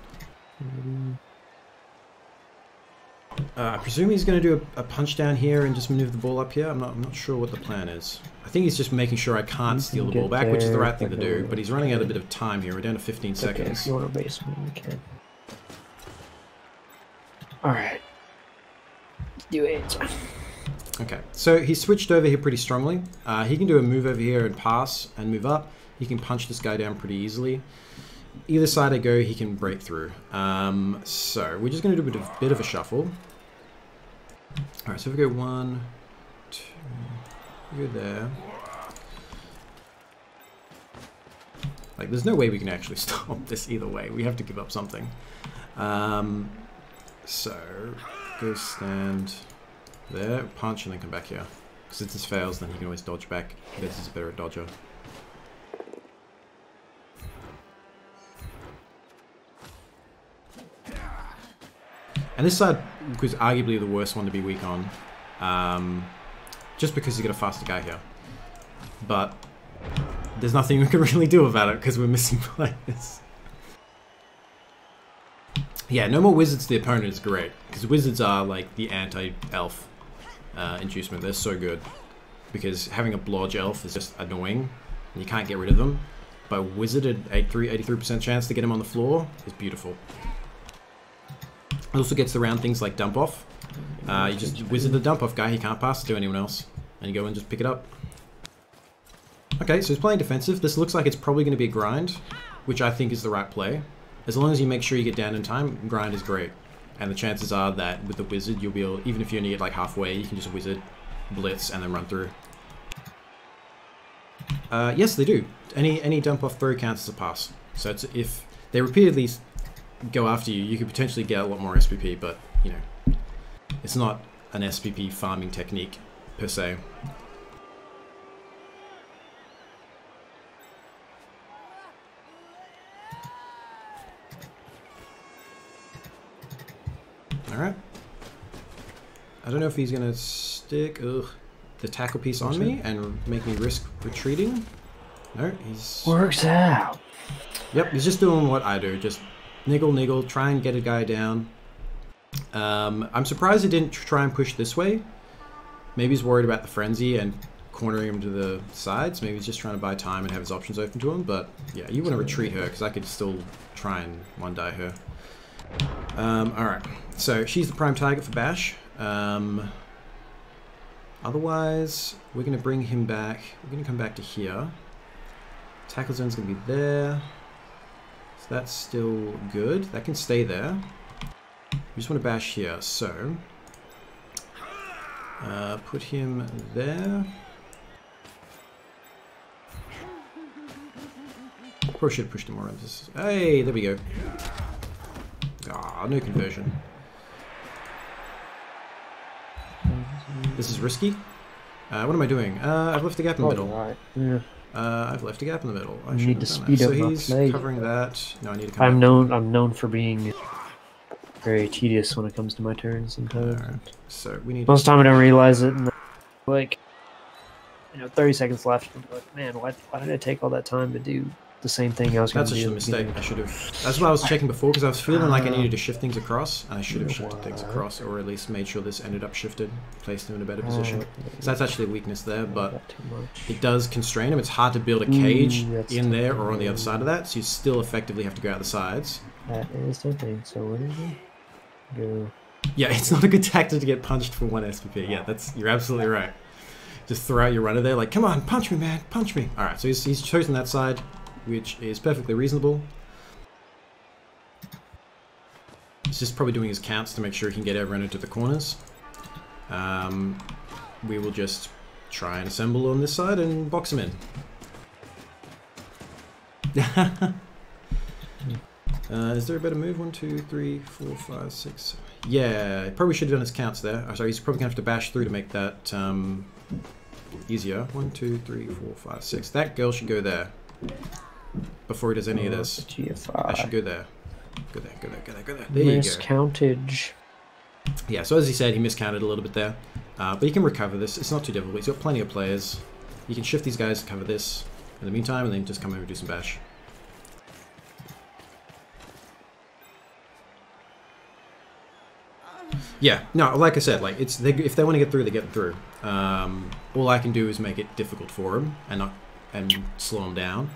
I presume he's going to do a punch down here and just maneuver the ball up here. I'm not sure what the plan is. I think he's just making sure I can't steal the ball back, which is the right thing to do. But he's running out a bit of time here. We're down to 15 seconds. If you want to base me, we can. All right. Do it. Okay, so he switched over here pretty strongly. He can do a move over here and pass and move up. He can punch this guy down pretty easily. Either side I go, he can break through. So we're just going to do a bit of a shuffle. All right, so if we go 1, 2, we go there. Like, there's no way we can actually stop this either way. We have to give up something. So go stand there, punch, and then come back here. Because if this fails, then he can always dodge back. This is a better dodger. And this side was arguably the worst one to be weak on. Just because you got a faster guy here. But there's nothing we can really do about it because we're missing players. Yeah, no more wizards to the opponent is great. Because wizards are like the anti-elf inducement. They're so good. Because having a blodge elf is just annoying. And you can't get rid of them. But wizard at 83% chance to get him on the floor is beautiful. It also gets around things like dump off. You just wizard the dump off guy, he can't pass it to anyone else. And you go and just pick it up. Okay, so he's playing defensive. This looks like it's probably going to be a grind, which I think is the right play. As long as you make sure you get down in time, grind is great. And the chances are that with the wizard, you'll be able, even if you only get like halfway, you can just wizard, blitz, and then run through. Yes, they do. Any dump off throw counts as a pass. So it's, if they repeatedly go after you, you could potentially get a lot more SPP, but, you know, it's not an SPP farming technique, per se. Alright. I don't know if he's going to stick the tackle piece on me and make me risk retreating. No, he's... Works out. Yep, he's just doing what I do, just niggle, niggle, try and get a guy down. I'm surprised he didn't try and push this way. Maybe he's worried about the frenzy and cornering him to the sides. Maybe he's just trying to buy time and have his options open to him. But yeah, you want to retreat her because I could still try and one-die her. Alright, so she's the prime target for Bash. Otherwise, we're going to bring him back. We're going to come back to here. Tackle zone's going to be there. So that's still good. That can stay there. We just want to bash here. So, put him there. Probably should have pushed him more into this. Hey, there we go. Ah, no conversion. This is risky. What am I doing? I've left a gap in the middle. Right. Yeah. I've left a gap in the middle. I need to speed up. So he's covering that. No, I need to come I'm known for being very tedious when it comes to my turns sometimes. Right. So we need. Most of the time I don't realize it, and like, 30 seconds left. I'm like, man, why did I take all that time to do the same thing I was going to do? That's just a mistake. I should have. That's what I was checking before because I was feeling like I needed to shift things across, and I should have shifted things across, or at least made sure this ended up shifted, placed him in a better position. So that's actually a weakness there, but it does constrain him. It's hard to build a cage in there or on the other side of that, so you still effectively have to go out the sides. That is the thing. So what is it? Go. Yeah, it's not a good tactic to get punched for 1 SPP. Yeah, you're absolutely right. Just throw out your runner there, like, come on, punch me, man, punch me. All right, so he's chosen that side, which is perfectly reasonable. He's just probably doing his counts to make sure he can get everyone into the corners. We will just try and assemble on this side and box him in. Is there a better move? 1, 2, 3, 4, 5, 6. Yeah, probably should have done his counts there. Oh, sorry, he's probably gonna have to bash through to make that easier. 1, 2, 3, 4, 5, 6. That girl should go there before he does any of this. GFI. I should go there. Go there. Go there. Go there. Go there. There you go. Miscountage. Yeah. So as he said, he miscounted a little bit there, but he can recover this. It's not too difficult. He's got plenty of players. You can shift these guys to cover this in the meantime, and then just come over and do some bash. Yeah, no, like I said, like if they want to get through, they get through. All I can do is make it difficult for him and slow him down.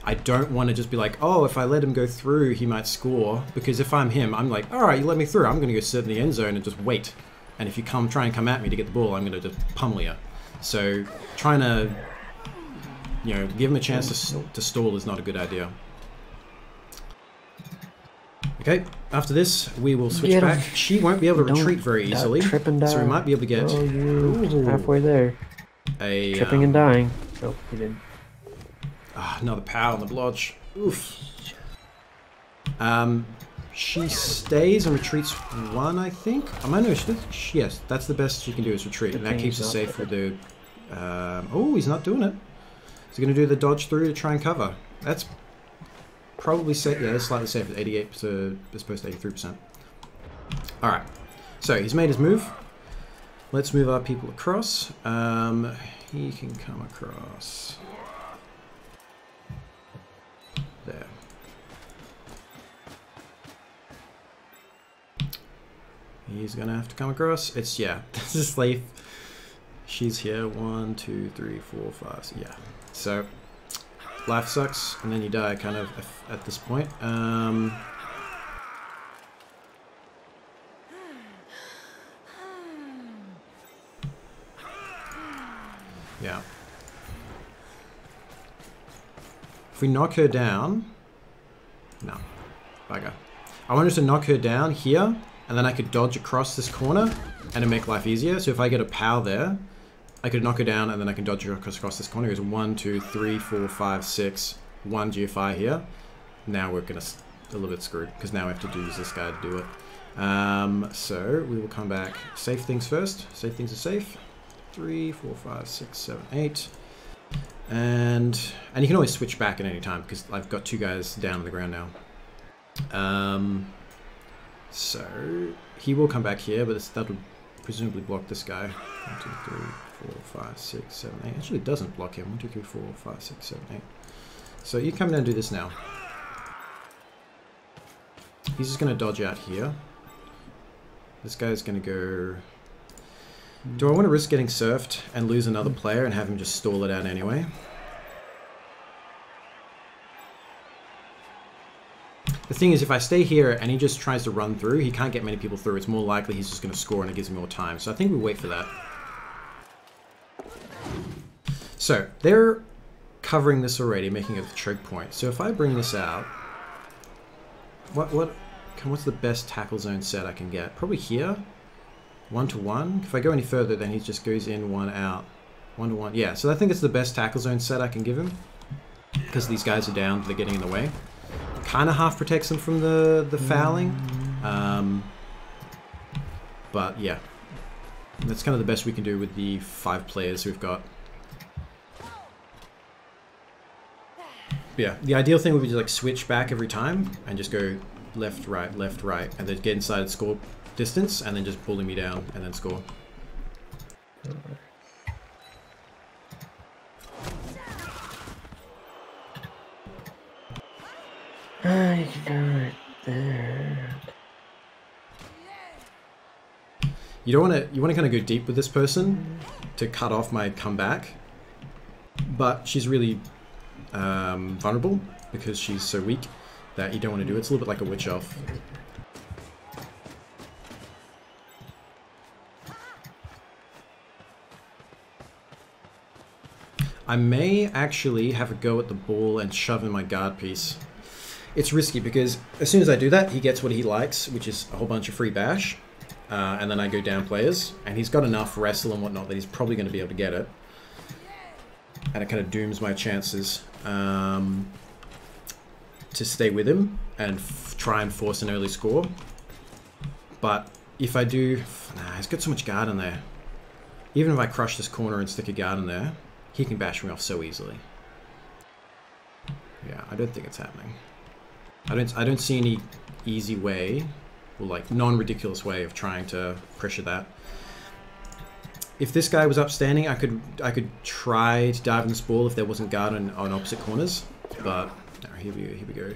I don't want to just be like, oh, if I let him go through, he might score. Because if I'm him, I'm like, all right, you let me through. I'm going to go sit in the end zone and just wait. And if you try and come at me to get the ball, I'm going to just pummel you. So trying to, give him a chance to stall is not a good idea. Okay, after this, we will switch back. She won't be able to retreat very easily, so we might be able to get... Oh, you halfway there. Tripping and dying. Oh, he didn't. Another pow on the blodge. Oof. She stays and retreats 1, I think. Yes, that's the best she can do is retreat, and that keeps us safe with the... oh, he's not doing it. He's going to do the dodge through to try and cover. That's... probably safe. Yeah, that's slightly safe at 88 as opposed to 83%. Alright, so he's made his move. Let's move our people across. He can come across there. He's gonna have to come across. This is Slave. She's here. 1, 2, 3, 4, 5. Yeah. So life sucks, and then you die kind of at this point. Yeah. If we knock her down... No. Bugger. I wanted to knock her down here, and then I could dodge across this corner, and it'd make life easier. So if I get a POW there, I could knock her down, and then I can dodge across this corner. It goes 1, 2, 3, 4, 5, 6. 1 GFI here. Now we're gonna a little bit screwed, because now we have to use this guy to do it. So we will come back. Safe things first. Safe things are safe. 3, 4, 5, 6, 7, 8. And you can always switch back at any time, because I've got 2 guys down on the ground now. So he will come back here, but that'll presumably block this guy. 1, 2, 3, 4, 5, 6, 7, 8. Actually, it doesn't block him. 1, 2, 3, 4, 5, 6, 7, 8. So you come down and do this now. He's just going to dodge out here. This guy's going to go... Do I want to risk getting surfed and lose another player and have him just stall it out anyway? The thing is, if I stay here and he just tries to run through, he can't get many people through. It's more likely he's just going to score and it gives me more time. So I think we wait for that. So they're covering this already, making it a choke point. So if I bring this out, what's the best tackle zone set I can get? Probably here. 1 to 1. If I go any further, then he just goes in, 1 out. 1 to 1. Yeah, so I think it's the best tackle zone set I can give him. Because these guys are down, they're getting in the way. Kind of half protects them from the fouling. But yeah. That's kind of the best we can do with the 5 players we've got. Yeah, the ideal thing would be to like switch back every time and just go left, right, and then get inside score distance, and then just pulling me down and then score. You can go right there. You want to kind of go deep with this person to cut off my comeback, but she's really vulnerable because she's so weak that you don't want to do it. It's a little bit like a witch elf. I may actually have a go at the ball and shove in my guard piece. It's risky because as soon as I do that, he gets what he likes, which is a whole bunch of free bash. And then I go down players, and he's got enough wrestle and whatnot that he's probably going to be able to get it. And it kind of dooms my chances. to stay with him and try and force an early score. But if I do... Nah, he's got so much guard in there. Even if I crush this corner and stick a guard in there, he can bash me off so easily. Yeah, I don't think it's happening. I don't see any easy way, or like non-ridiculous way of trying to pressure that. If this guy was upstanding, I could try to dive in this ball if there wasn't guard on opposite corners. But no, here we go.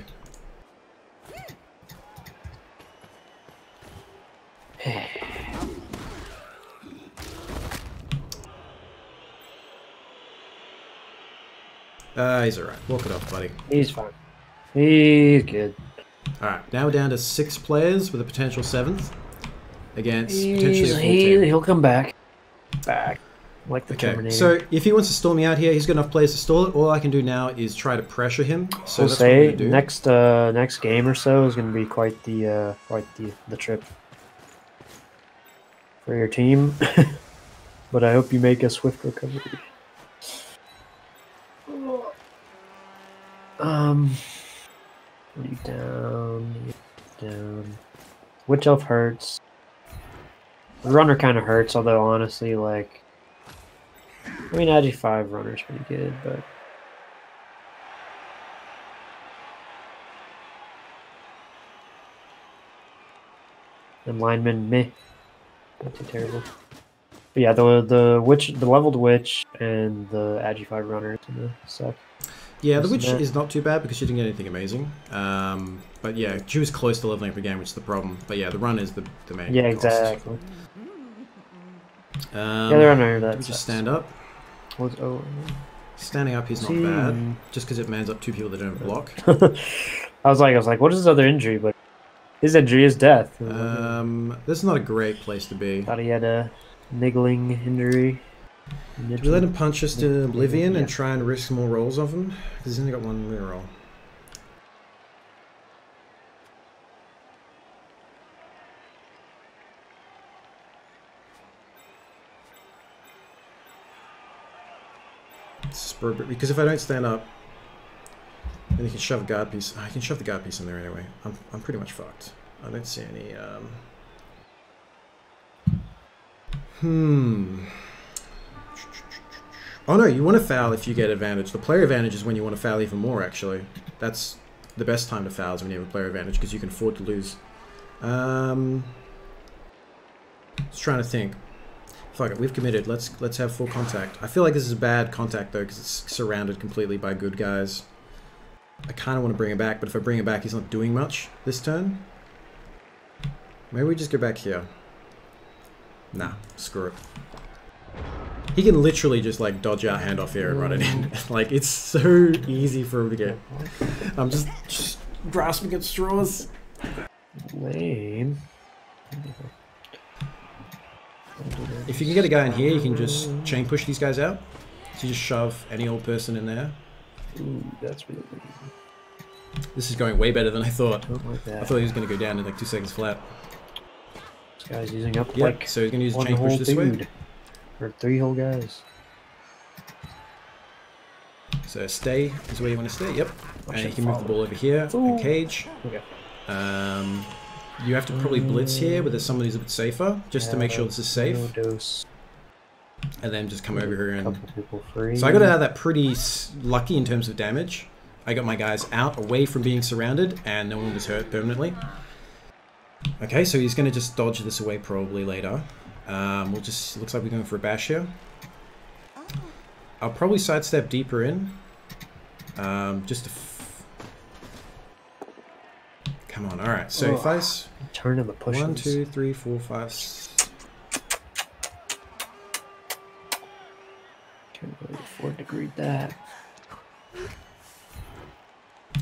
He's alright. Walk it off, buddy. He's fine. He's good. Alright, now we're down to 6 players with a potential 7th. Against potentially a full team. He'll come back. Like the Terminator. So if he wants to stall me out here, he's got enough players to stall it. All I can do now is try to pressure him. So we'll say next game or so is going to be quite the trip for your team. But I hope you make a swift recovery. You down. Witch Elf hurts. The runner kind of hurts, although honestly, like, I mean, Agi 5 runner's pretty good, but and lineman meh, not too terrible. But yeah, the leveled witch and the Agi 5 runner is gonna suck. Yeah, the witch is not too bad because she didn't get anything amazing. But yeah, she was close to leveling up the game, which is the problem. But yeah, the run is the main. Yeah, cost. exactly. Yeah, the runner. That's just stand up. Standing up is not bad, just because it mans up 2 people that don't block. I was like, what is his other injury? But his injury is death. This is not a great place to be. Thought he had a niggling injury. Should we let him punch us to oblivion and try and risk more rolls of him? Because he's only got 1 reroll. Because if I don't stand up, then he can shove a guard piece. I can shove the guard piece in there anyway. I'm pretty much fucked. I don't see any. Oh no, you want to foul if you get advantage. The player advantage is when you want to foul even more, actually. That's the best time to foul is when you have a player advantage, because you can afford to lose. Just trying to think. Fuck it, we've committed. Let's have full contact. I feel like this is a bad contact, though, because it's surrounded completely by good guys. I kind of want to bring him back, but if I bring him back, he's not doing much this turn. Maybe we just go back here. Nah, screw it. He can literally just like dodge out, handoff here and run it in. Like, it's so easy for him to get. I'm just grasping at straws. Lame. If you can get a guy in here, you can just chain push these guys out. So you just shove any old person in there. Ooh, that's really good. This is going way better than I thought. Like that. I thought he was going to go down in like 2 seconds flat. This guy's using up like so he's going to use a chain push this way. Or 3 whole guys. So stay is where you want to stay. Yep. And you can move the ball over here and cage. Okay. You have to probably blitz here, but there's someone who's a bit safer, just to make sure this is safe. And then just come over here and... So I got out of that pretty lucky in terms of damage. I got my guys out, away from being surrounded, and no one was hurt permanently. Okay, so he's going to just dodge this away probably later. We'll just... Looks like we're going for a bash here. I'll probably sidestep deeper in. Just to... Come on, alright, so if I... Turn in the pushes. 1, 2, 3, 4, 5, 6. Can't really afford to greet that.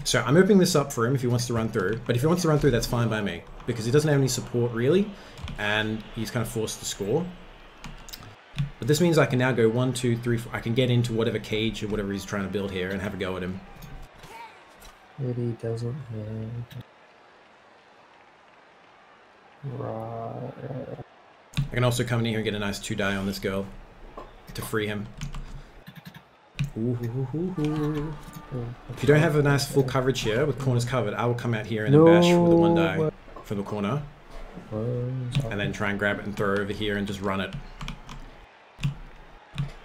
So I'm opening this up for him if he wants to run through. But if he wants to run through, that's fine by me. Because he doesn't have any support, really. And he's kind of forced to score. But this means I can now go 1, 2, 3, 4. I can get into whatever cage or whatever he's trying to build here and have a go at him. Really doesn't have... Right. I can also come in here and get a nice 2-die on this girl to free him. Ooh, ooh, ooh, ooh. If you don't have a nice full coverage here, with corners covered, I will come out here and then bash for the one die from the corner. And then try and grab it and throw it over here and just run it.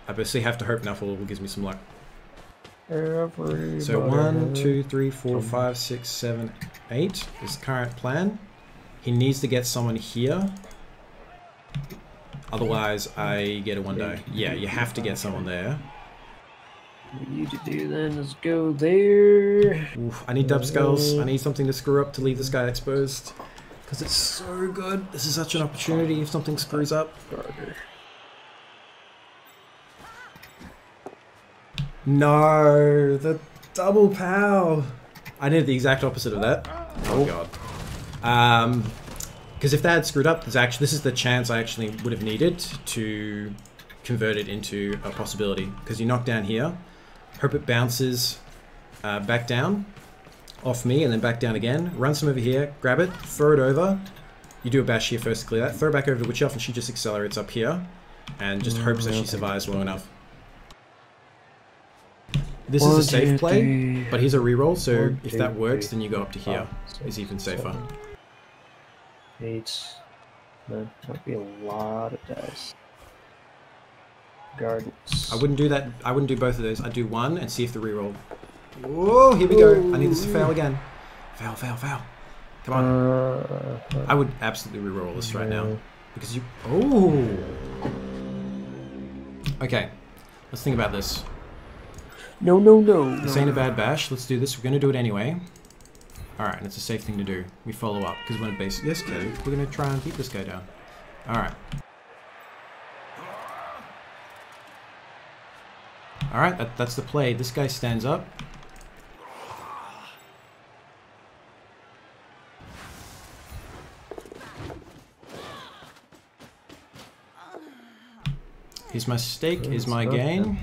I basically have to hope Nuffle gives me some luck. So 1, 2, 3, 4, 5, 6, 7, 8 is the current plan. He needs to get someone here. Otherwise, I get a one die. Yeah, you have to get someone there. What you need to do then is go there. Oof, I need dub skulls. I need something to screw up to leave this guy exposed. Because it's so good. This is such an opportunity if something screws up. No, the double pow. I did the exact opposite of that. Oh god. Because if that had screwed up, this is the chance I actually would have needed to convert it into a possibility. Because you knock down here, hope it bounces back down off me and then back down again. Run some over here, grab it, throw it over. You do a bash here first to clear that. Throw it back over to Witch Elf and she just accelerates up here. And just hopes that she survives long enough. This is a safe play, but here's a reroll, so if that works, then you go up to here. It's even safer. 8. That might be a lot of dice. Gardens. I wouldn't do that. I wouldn't do both of those. I'd do one and see if the reroll. Whoa, here we go. I need this to fail again. Fail, fail, fail. Come on. I would absolutely reroll this right now. Because you... Oh! Okay. Let's think about this. No, no, no. This ain't a bad bash. Let's do this. We're going to do it anyway. Alright, and it's a safe thing to do. We follow up. Because we're going to base... Yes, Kelly. We're going to try and beat this guy down. Alright. Alright, that's the play. This guy stands up. Here's my stake, is my gain.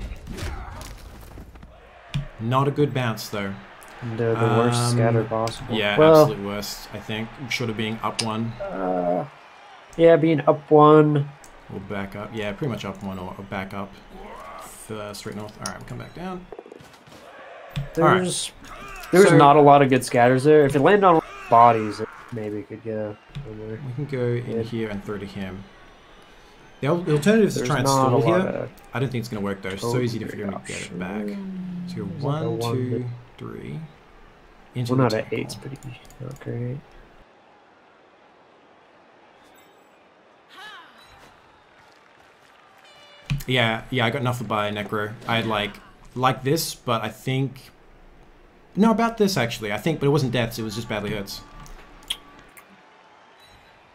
Not a good bounce though. The worst scatter possible. Yeah, well, absolute worst, I think. Short of being up one. Yeah, being up one. Or back up. Yeah, pretty much up one or back up. Straight north. Alright, we'll come back down. There's not a lot of good scatters there. If it landed on bodies, it maybe could get somewhere. We can go in here and throw to him. The alternative is to try and stall here. I don't think it's going to work though. It's so easy to figure out get it back. So 1, 2, 3. Into 1 out of 8's pretty not great. Yeah, I got Nuffled by Necro. I had like this, but I think... No, about this actually. I think, but it wasn't deaths, it was just badly hurts.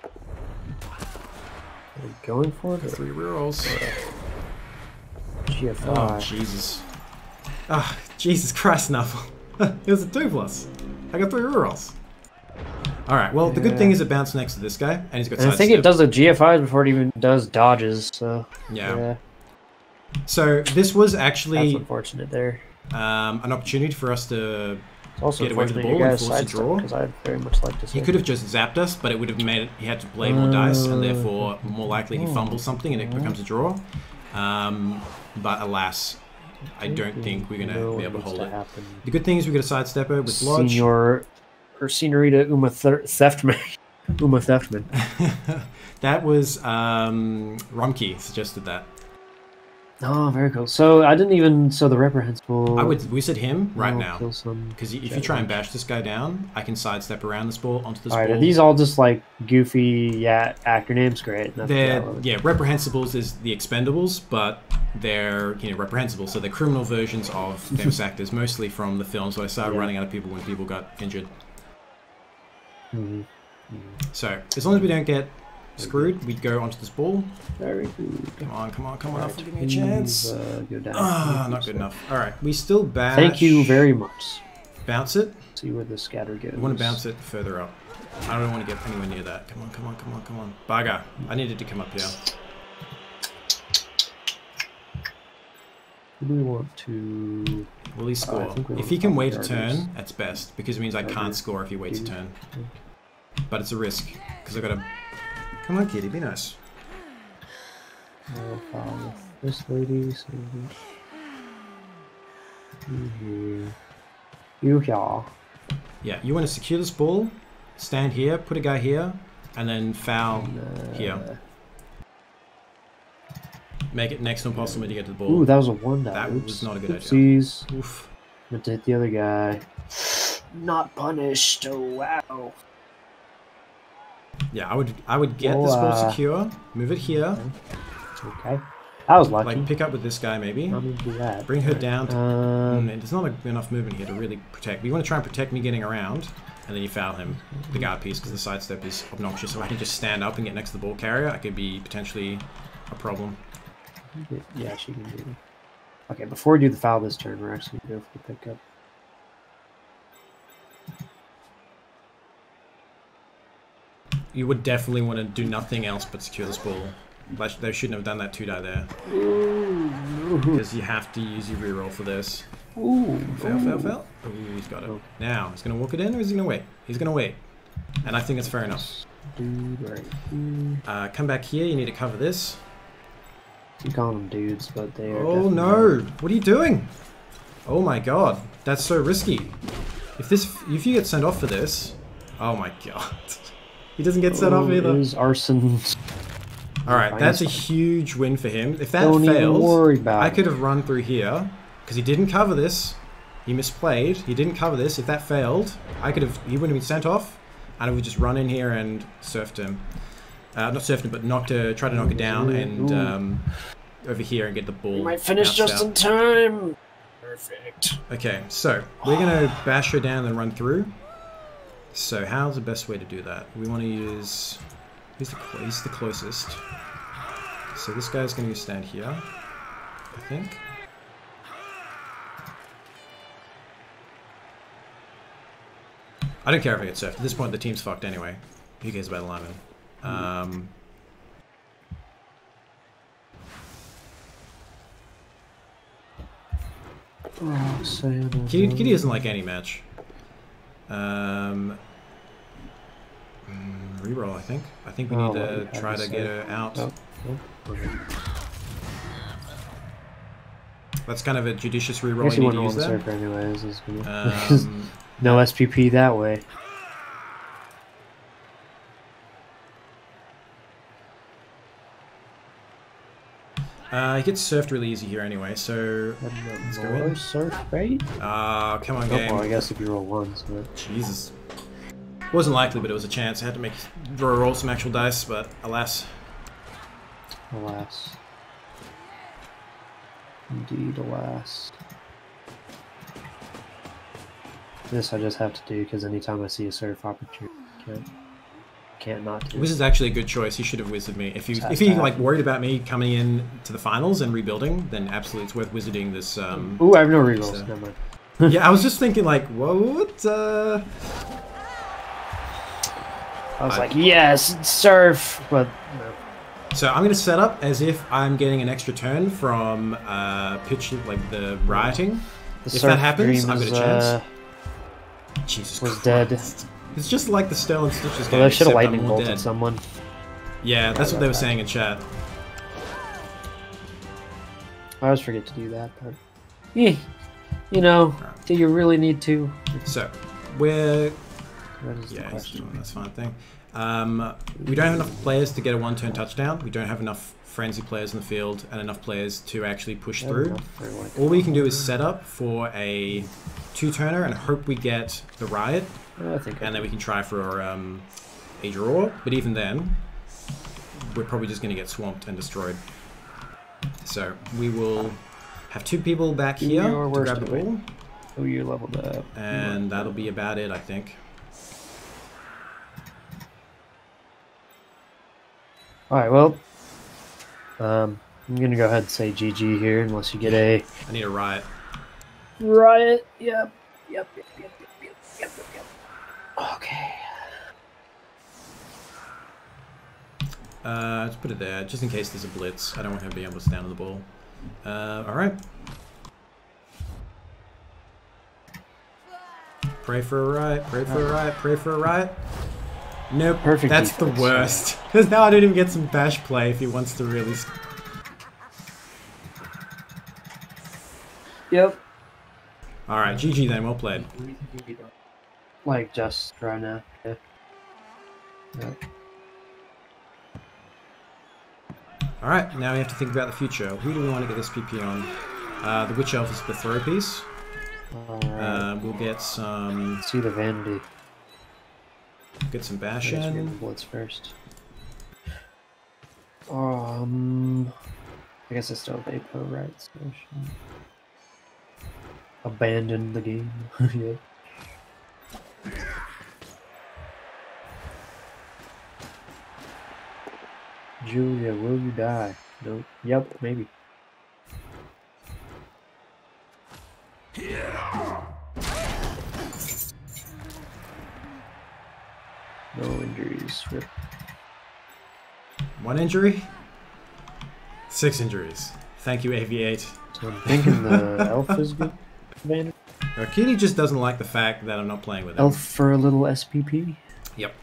Are you going for it? 3 rerolls. GFI. Oh, Jesus. Ah, oh, Jesus Christ, Nuffle. It was a 2+. I got 3 rerolls. Alright, well, the good thing is it bounced next to this guy, and he's got sidestep. I think it does the GFIs before it even does dodges, so... Yeah. So, this was actually... That's unfortunate there. An opportunity for us to also get away with the ball and force a draw. Because I'd very much like to see. He could have just zapped us, but it would have made it... He had to play more dice, and therefore, more likely he fumbles something and it becomes a draw. But alas... I don't think we're going to be able to hold it. The good thing is we got a sidestepper with Lodge. Senorita Uma Theftman. Uma Theftman. That was Rumkey suggested that. Oh, very cool. So I didn't even... So the reprehensible... We said him right now. Because if you try and bash this guy down, I can sidestep around this ball onto this ball. Are these all just like goofy actor names? Great. Yeah, reprehensibles is the expendables, but they're reprehensible. So they're criminal versions of famous actors, mostly from the film. So I started running out of people when people got injured. So as long as we don't get screwed, we go onto this ball. Very good. Come on, right. Give me a chance. Not good enough. Alright, we still bash. Thank you very much. Bounce it. See where the scatter goes. We want to bounce it further up. I don't want to get anywhere near that. Come on. Bugger. I needed to come up here. Do we want to... Will he score? If he can wait a turn, that's best. Because it means I can't score if he waits a turn. But it's a risk. Because I've got to... Come on, kitty, be nice. I'll follow this lady, so here. Yeah. Yeah, you want to secure this ball, stand here, put a guy here, and then foul here. Make it next to impossible to get to the ball. Ooh, that was a 1 die. That was not a good Oopsies. idea. Oof. Meant to hit the other guy. Not punished. Oh, wow. Yeah, I would get this ball secure, move it here. Okay. That was lucky. Like, pick up with this guy, maybe. I'm gonna do that. Bring her down. There's not enough movement here to really protect. But you want to try and protect me getting around, and then you foul him, the guard piece, because the sidestep is obnoxious. If I can just stand up and get next to the ball carrier, I could be potentially a problem. Yeah, she can do it. Okay, before we do the foul this turn, we're actually going to go for the pickup. You would definitely want to do nothing else but secure this ball. They shouldn't have done that 2 die there. Because you have to use your reroll for this. Fail. Ooh, he's got it. Now, he's going to walk it in or is he going to wait? He's going to wait. And I think it's fair enough. Come back here, you need to cover this. You call them dudes, but they are. Oh no! What are you doing? Oh my god, that's so risky. If you get sent off for this, oh my god, he doesn't get sent off either. Arson. All right, that's a huge win for him. If that failed, I could have run through here because he didn't cover this. He misplayed. He didn't cover this. If that failed, he wouldn't have been sent off, and I would just run in here and surfed him. Not surfed him, but try to knock it down and over here and get the ball. You might finish just in time. Perfect. Okay, so we're gonna bash her down and run through. So how's the best way to do that? We want to use. He's the closest. So this guy's gonna stand here, I think. I don't care if I get surfed. At this point, the team's fucked anyway. Who cares about the lineman? Kitty isn't like any match. Reroll, I think. I think we need to try to get her out. That's kind of a judicious reroll you need to use there. Anyways, no SPP that way. He gets surfed really easy here anyway, so let's go in. Surf bait? Come on, game. Well, I guess if you roll ones, but... Jesus. Wasn't likely, but it was a chance. I had to roll some actual dice, but alas. Alas. Indeed, alas. This I just have to do, because anytime I see a surf opportunity, can't not do. Wiz is actually a good choice. He should have wizarded me. If he like worried about me coming in to the finals and rebuilding, then absolutely it's worth wizarding this. Ooh, I have no rerolls. Never mind. Yeah, I was just thinking like, what? I was like, yes, surf, but no. So I'm gonna set up as if I'm getting an extra turn from pitch, like the rioting. If that happens, I've got a chance. Jesus Christ. Dead. It's just like the Sterling Stitches game. Well, they should have lightning bolted someone. Yeah, that's what they were saying in chat. I always forget to do that, but you know, do you really need to? So we're question. That's fine thing. We don't have enough players to get a one-turn touchdown. We don't have enough frenzy players in the field and enough players to actually push through. All we can do is set up for a two-turner and hope we get the riot. And then we can try for a draw, but even then, we're probably just going to get swamped and destroyed. So we will have 2 people back here to grab the ball. Oh, you're leveled up. And that'll be about it, I think. Alright, well, I'm going to go ahead and say GG here, unless you get a... I need a riot. Riot, yep. Okay. Let's put it there, just in case there's a blitz. I don't want him to be able to stand on the ball. Alright. Pray for a riot, pray for a riot, pray for a riot. Nope, perfect. That's defense. The worst. Because now I don't even get some bash play if he wants to really... Yep. Alright, GG then, well played. Like, just right now. Yeah. Alright, now we have to think about the future. Who do we want to get this PP on? The Witch Elf is the throw piece. We'll get some... Let's see the Vanity. Get some Bastion. Blitz first. I guess I still have Apo, right? So abandon the game. Yeah. Julia, will you die? No. Yep, maybe. No injuries. Rip. 1 injury? 6 injuries. Thank you, AV8. So I'm thinking the Elf is good. Kitty just doesn't like the fact that I'm not playing with him. Elf for a little SPP? Yep.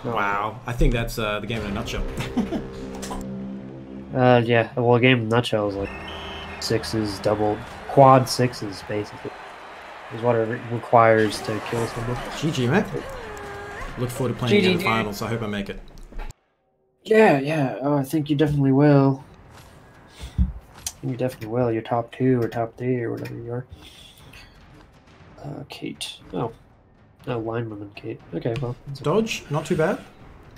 Wow, I think that's the game in a nutshell. Yeah, well, a game in a nutshell is like 6s, double, quad 6s, basically. Is what it requires to kill someone. GG, mate. Look forward to playing in the finals. I hope I make it. Yeah. Oh, I think you definitely will. You definitely will. You're top 2 or top 3 or whatever you are. Kate. Oh. No, lineman and Kate. Okay, well. Dodge, not too bad.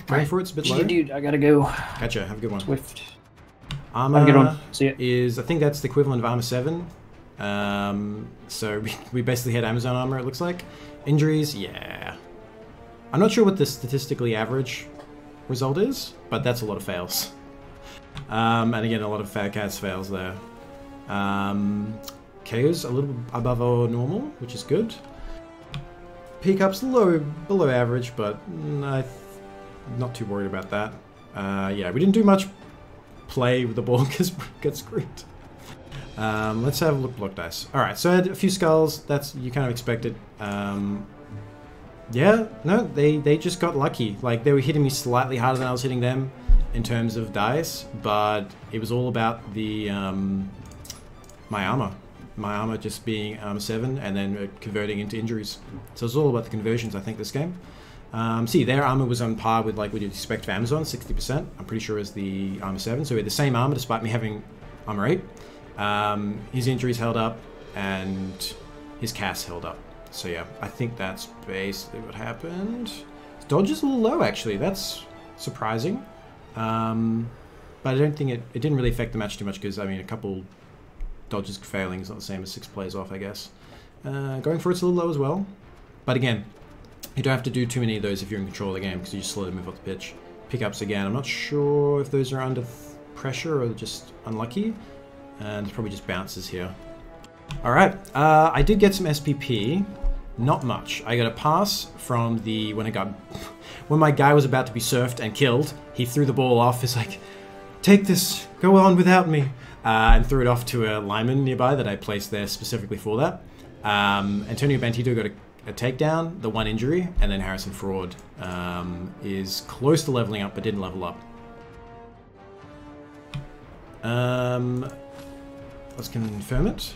Going for it's a bit low. Dude, I gotta go. Gotcha, have a good one. Swift. Armor have a good one. See ya. is, I think that's the equivalent of Armor 7. So we basically had Amazon armor, it looks like. Injuries, yeah. I'm not sure what the statistically average result is, but that's a lot of fails. And again, a lot of Fat Cats fails there. KO's a little above our normal, which is good. Pickup's below average, but I'm not too worried about that. Yeah, we didn't do much play with the ball because we got screwed. Let's have a look block dice. Alright, so I had a few skulls. That's, you kind of expected. Yeah, no, they just got lucky. Like, they were hitting me slightly harder than I was hitting them in terms of dice, but it was all about the my armor. My armor just being armor 7 and then converting into injuries. So it's all about the conversions, I think, this game. See, their armor was on par with like what you'd expect for Amazon, 60%. I'm pretty sure is the armor 7. So we had the same armor despite me having armor 8. His injuries held up and his cast held up. So yeah, I think that's basically what happened. His dodge is a little low, actually. That's surprising. But I don't think it didn't really affect the match too much because, I mean, a couple dodges failing is not the same as 6 plays off, I guess. Going for it's a little low as well. But again, you don't have to do too many of those if you're in control of the game because you just slowly move off the pitch. Pickups again, I'm not sure if those are under pressure or just unlucky. And there's probably just bounces here. Alright, I did get some SPP. Not much. I got a pass from the... When my guy was about to be surfed and killed, he threw the ball off. He's like, take this, go on without me. And threw it off to a lineman nearby that I placed there specifically for that. Antonio Bantito got a takedown, the 1 injury, and then Harrison Fraud is close to leveling up but didn't level up. Let's confirm it.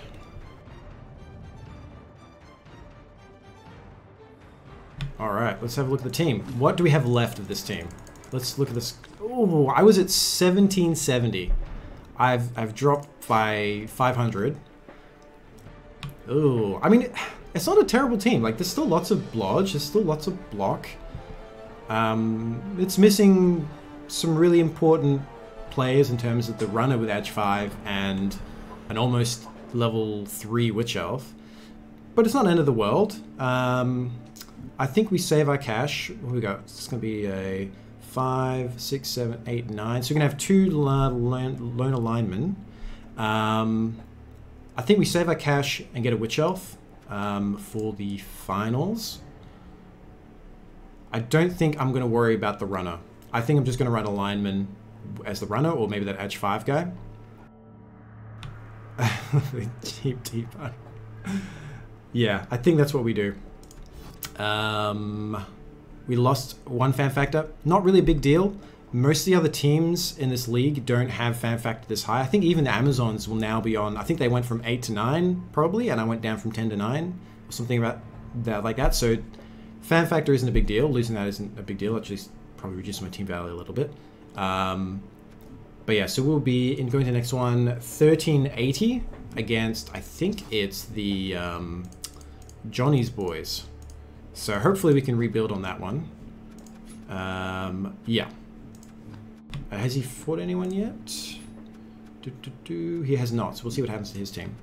Alright, let's have a look at the team. What do we have left of this team? Let's look at this. Oh, I was at 1770. I've dropped by 500. Oh, I mean, it's not a terrible team. Like, there's still lots of blodge. There's still lots of block. It's missing some really important players in terms of the runner with Edge 5 and an almost level 3 Witch Elf. But it's not the end of the world. I think we save our cash. What do we got? It's going to be a 5, 6, 7, 8, 9. So we're going to have 2 lone alignment. I think we save our cash and get a Witch Elf for the finals. I don't think I'm going to worry about the runner. I think I'm just going to run a lineman as the runner, or maybe that Edge 5 guy. Deep. Yeah, I think that's what we do. We lost 1 fan factor. Not really a big deal, most of the other teams in this league don't have fan factor this high. I think even the Amazons will now be on, I think they went from 8 to 9 probably, and I went down from 10 to 9 or something about that, like that. So fan factor isn't a big deal. Losing that isn't a big deal. Actually, probably reduce my team value a little bit. But yeah, so we'll be in going to the next one, 1380 against, I think it's the Johnny's boys. So hopefully we can rebuild on that one. Yeah. Has he fought anyone yet? He has not, so we'll see what happens to his team.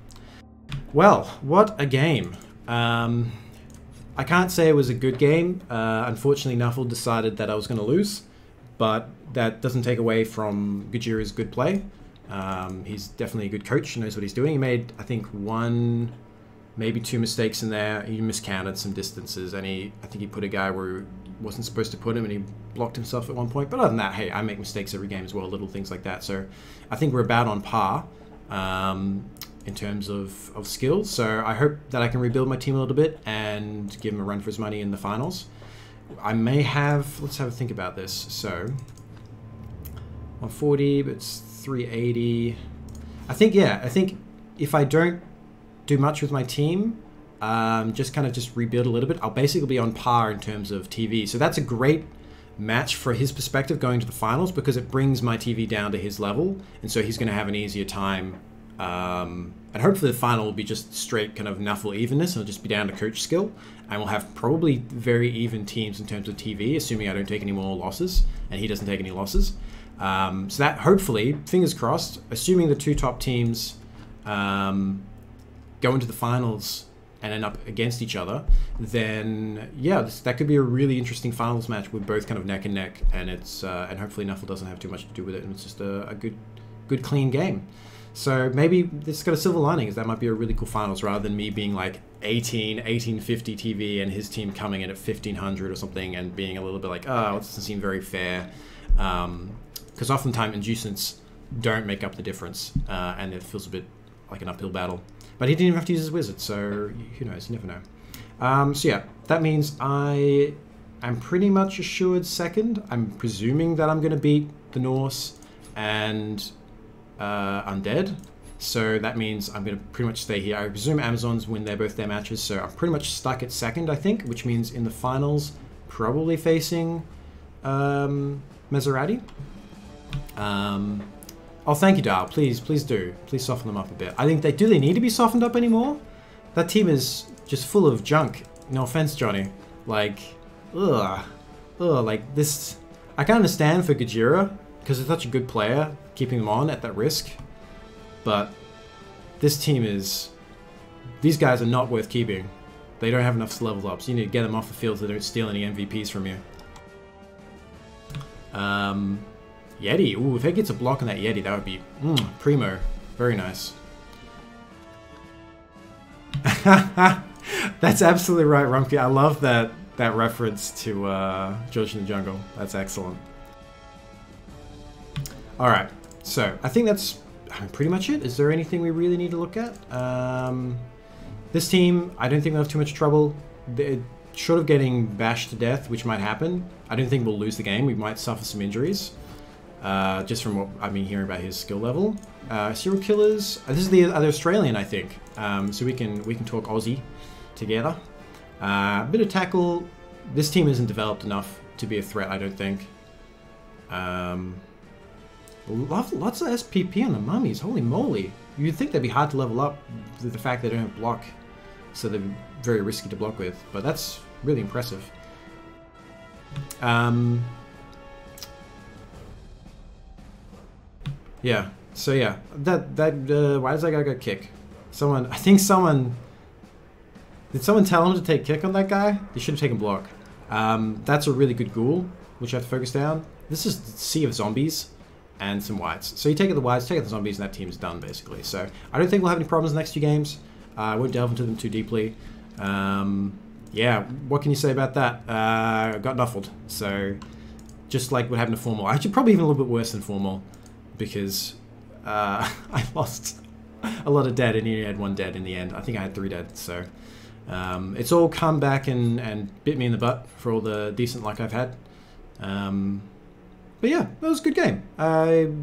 Well, what a game. I can't say it was a good game. Unfortunately, Nuffle decided that I was going to lose, but that doesn't take away from Gajira's good play. He's definitely a good coach, knows what he's doing. He made, I think, 1, maybe 2 mistakes in there. He miscounted some distances, and I think he put a guy where he wasn't supposed to put him, and he blocked himself at one point. But other than that, hey, I make mistakes every game as well, little things like that. So I think we're about on par in terms of skills. So I hope that I can rebuild my team a little bit and give him a run for his money in the finals. I may have, let's have a think about this. So 140, but it's 380. I think if I don't do much with my team, just rebuild a little bit, I'll basically be on par in terms of TV. So that's a great match for his perspective going to the finals, because it brings my TV down to his level, and so he's going to have an easier time. And hopefully the final will be just straight kind of Nuffle evenness, and it'll just be down to coach skill, and we'll have probably very even teams in terms of TV, assuming I don't take any more losses and he doesn't take any losses. So that, hopefully, fingers crossed, assuming the 2 top teams go into the finals and end up against each other, then yeah, that could be a really interesting finals match with both kind of neck and neck, and it's and hopefully Nuffle doesn't have too much to do with it, and it's just a good clean game. So maybe it's got a silver lining, is that might be a really cool finals, rather than me being like 1850 TV and his team coming in at 1500 or something and being a little bit like, oh, it doesn't seem very fair. Because oftentimes inducements don't make up the difference, and it feels a bit like an uphill battle. But he didn't even have to use his wizard, so who knows, you never know. So yeah, that means I'm pretty much assured second. I'm presuming that I'm going to beat the Norse and Undead, so that means I'm going to pretty much stay here. I presume Amazons win both their matches, so I'm pretty much stuck at second, I think, which means in the finals, probably facing Maserati. Oh, thank you, Dal. Please do. Please soften them up a bit. I think do they need to be softened up anymore? That team is just full of junk. No offense, Johnny. Like, like this. I can understand for Gajira, because he's such a good player, keeping them on at that risk. But this team these guys are not worth keeping. They don't have enough to level up, so you need to get them off the field so they don't steal any MVPs from you. Yeti. Ooh, if he gets a block on that Yeti, that would be primo. Very nice. That's absolutely right, Rumpke. I love that reference to George in the Jungle. That's excellent. Alright, so I think that's pretty much it. Is there anything we really need to look at? This team, I don't think we'll have too much trouble. They're short of getting bashed to death, which might happen. I don't think we'll lose the game. We might suffer some injuries. Just from what I've been hearing about his skill level. Serial killers. This is the other Australian, I think. So we can talk Aussie together. Bit of tackle. This team isn't developed enough to be a threat, I don't think. Lots of SPP on the mummies. Holy moly! You'd think they'd be hard to level up with the fact they don't have block, so they're very risky to block with. But that's really impressive. Yeah. So yeah, why does that guy get kick? I think someone. Did someone tell him to take kick on that guy? They should have taken block. That's a really good ghoul, which I have to focus down. This is a sea of zombies and some whites. So you take out the whites, take out the zombies, and that team's done, basically. So I don't think we'll have any problems in the next 2 games. I won't delve into them too deeply. Yeah, what can you say about that? Got nuffled. So just like what happened to Formal. Actually, probably even a little bit worse than Formal, because I lost a lot of dead and he had 1 dead in the end. I think I had 3 dead, so it's all come back and bit me in the butt for all the decent luck I've had. But yeah, that was a good game.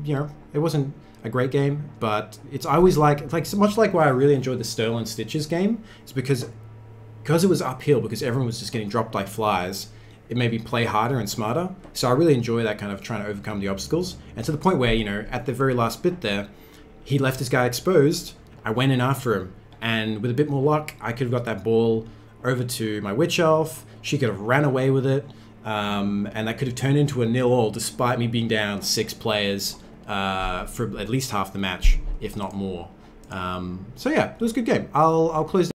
You know, it wasn't a great game, but I always like so much like why I really enjoyed the Sterling Stitches game is because it was uphill, because everyone was just getting dropped like flies. It made me play harder and smarter. So I really enjoy that kind of trying to overcome the obstacles. And to the point where, you know, at the very last bit there, he left his guy exposed. I went in after him, and with a bit more luck, I could have got that ball over to my witch elf. She could have ran away with it, and that could have turned into a 0-0 despite me being down 6 players for at least half the match, if not more. So yeah, it was a good game. I'll close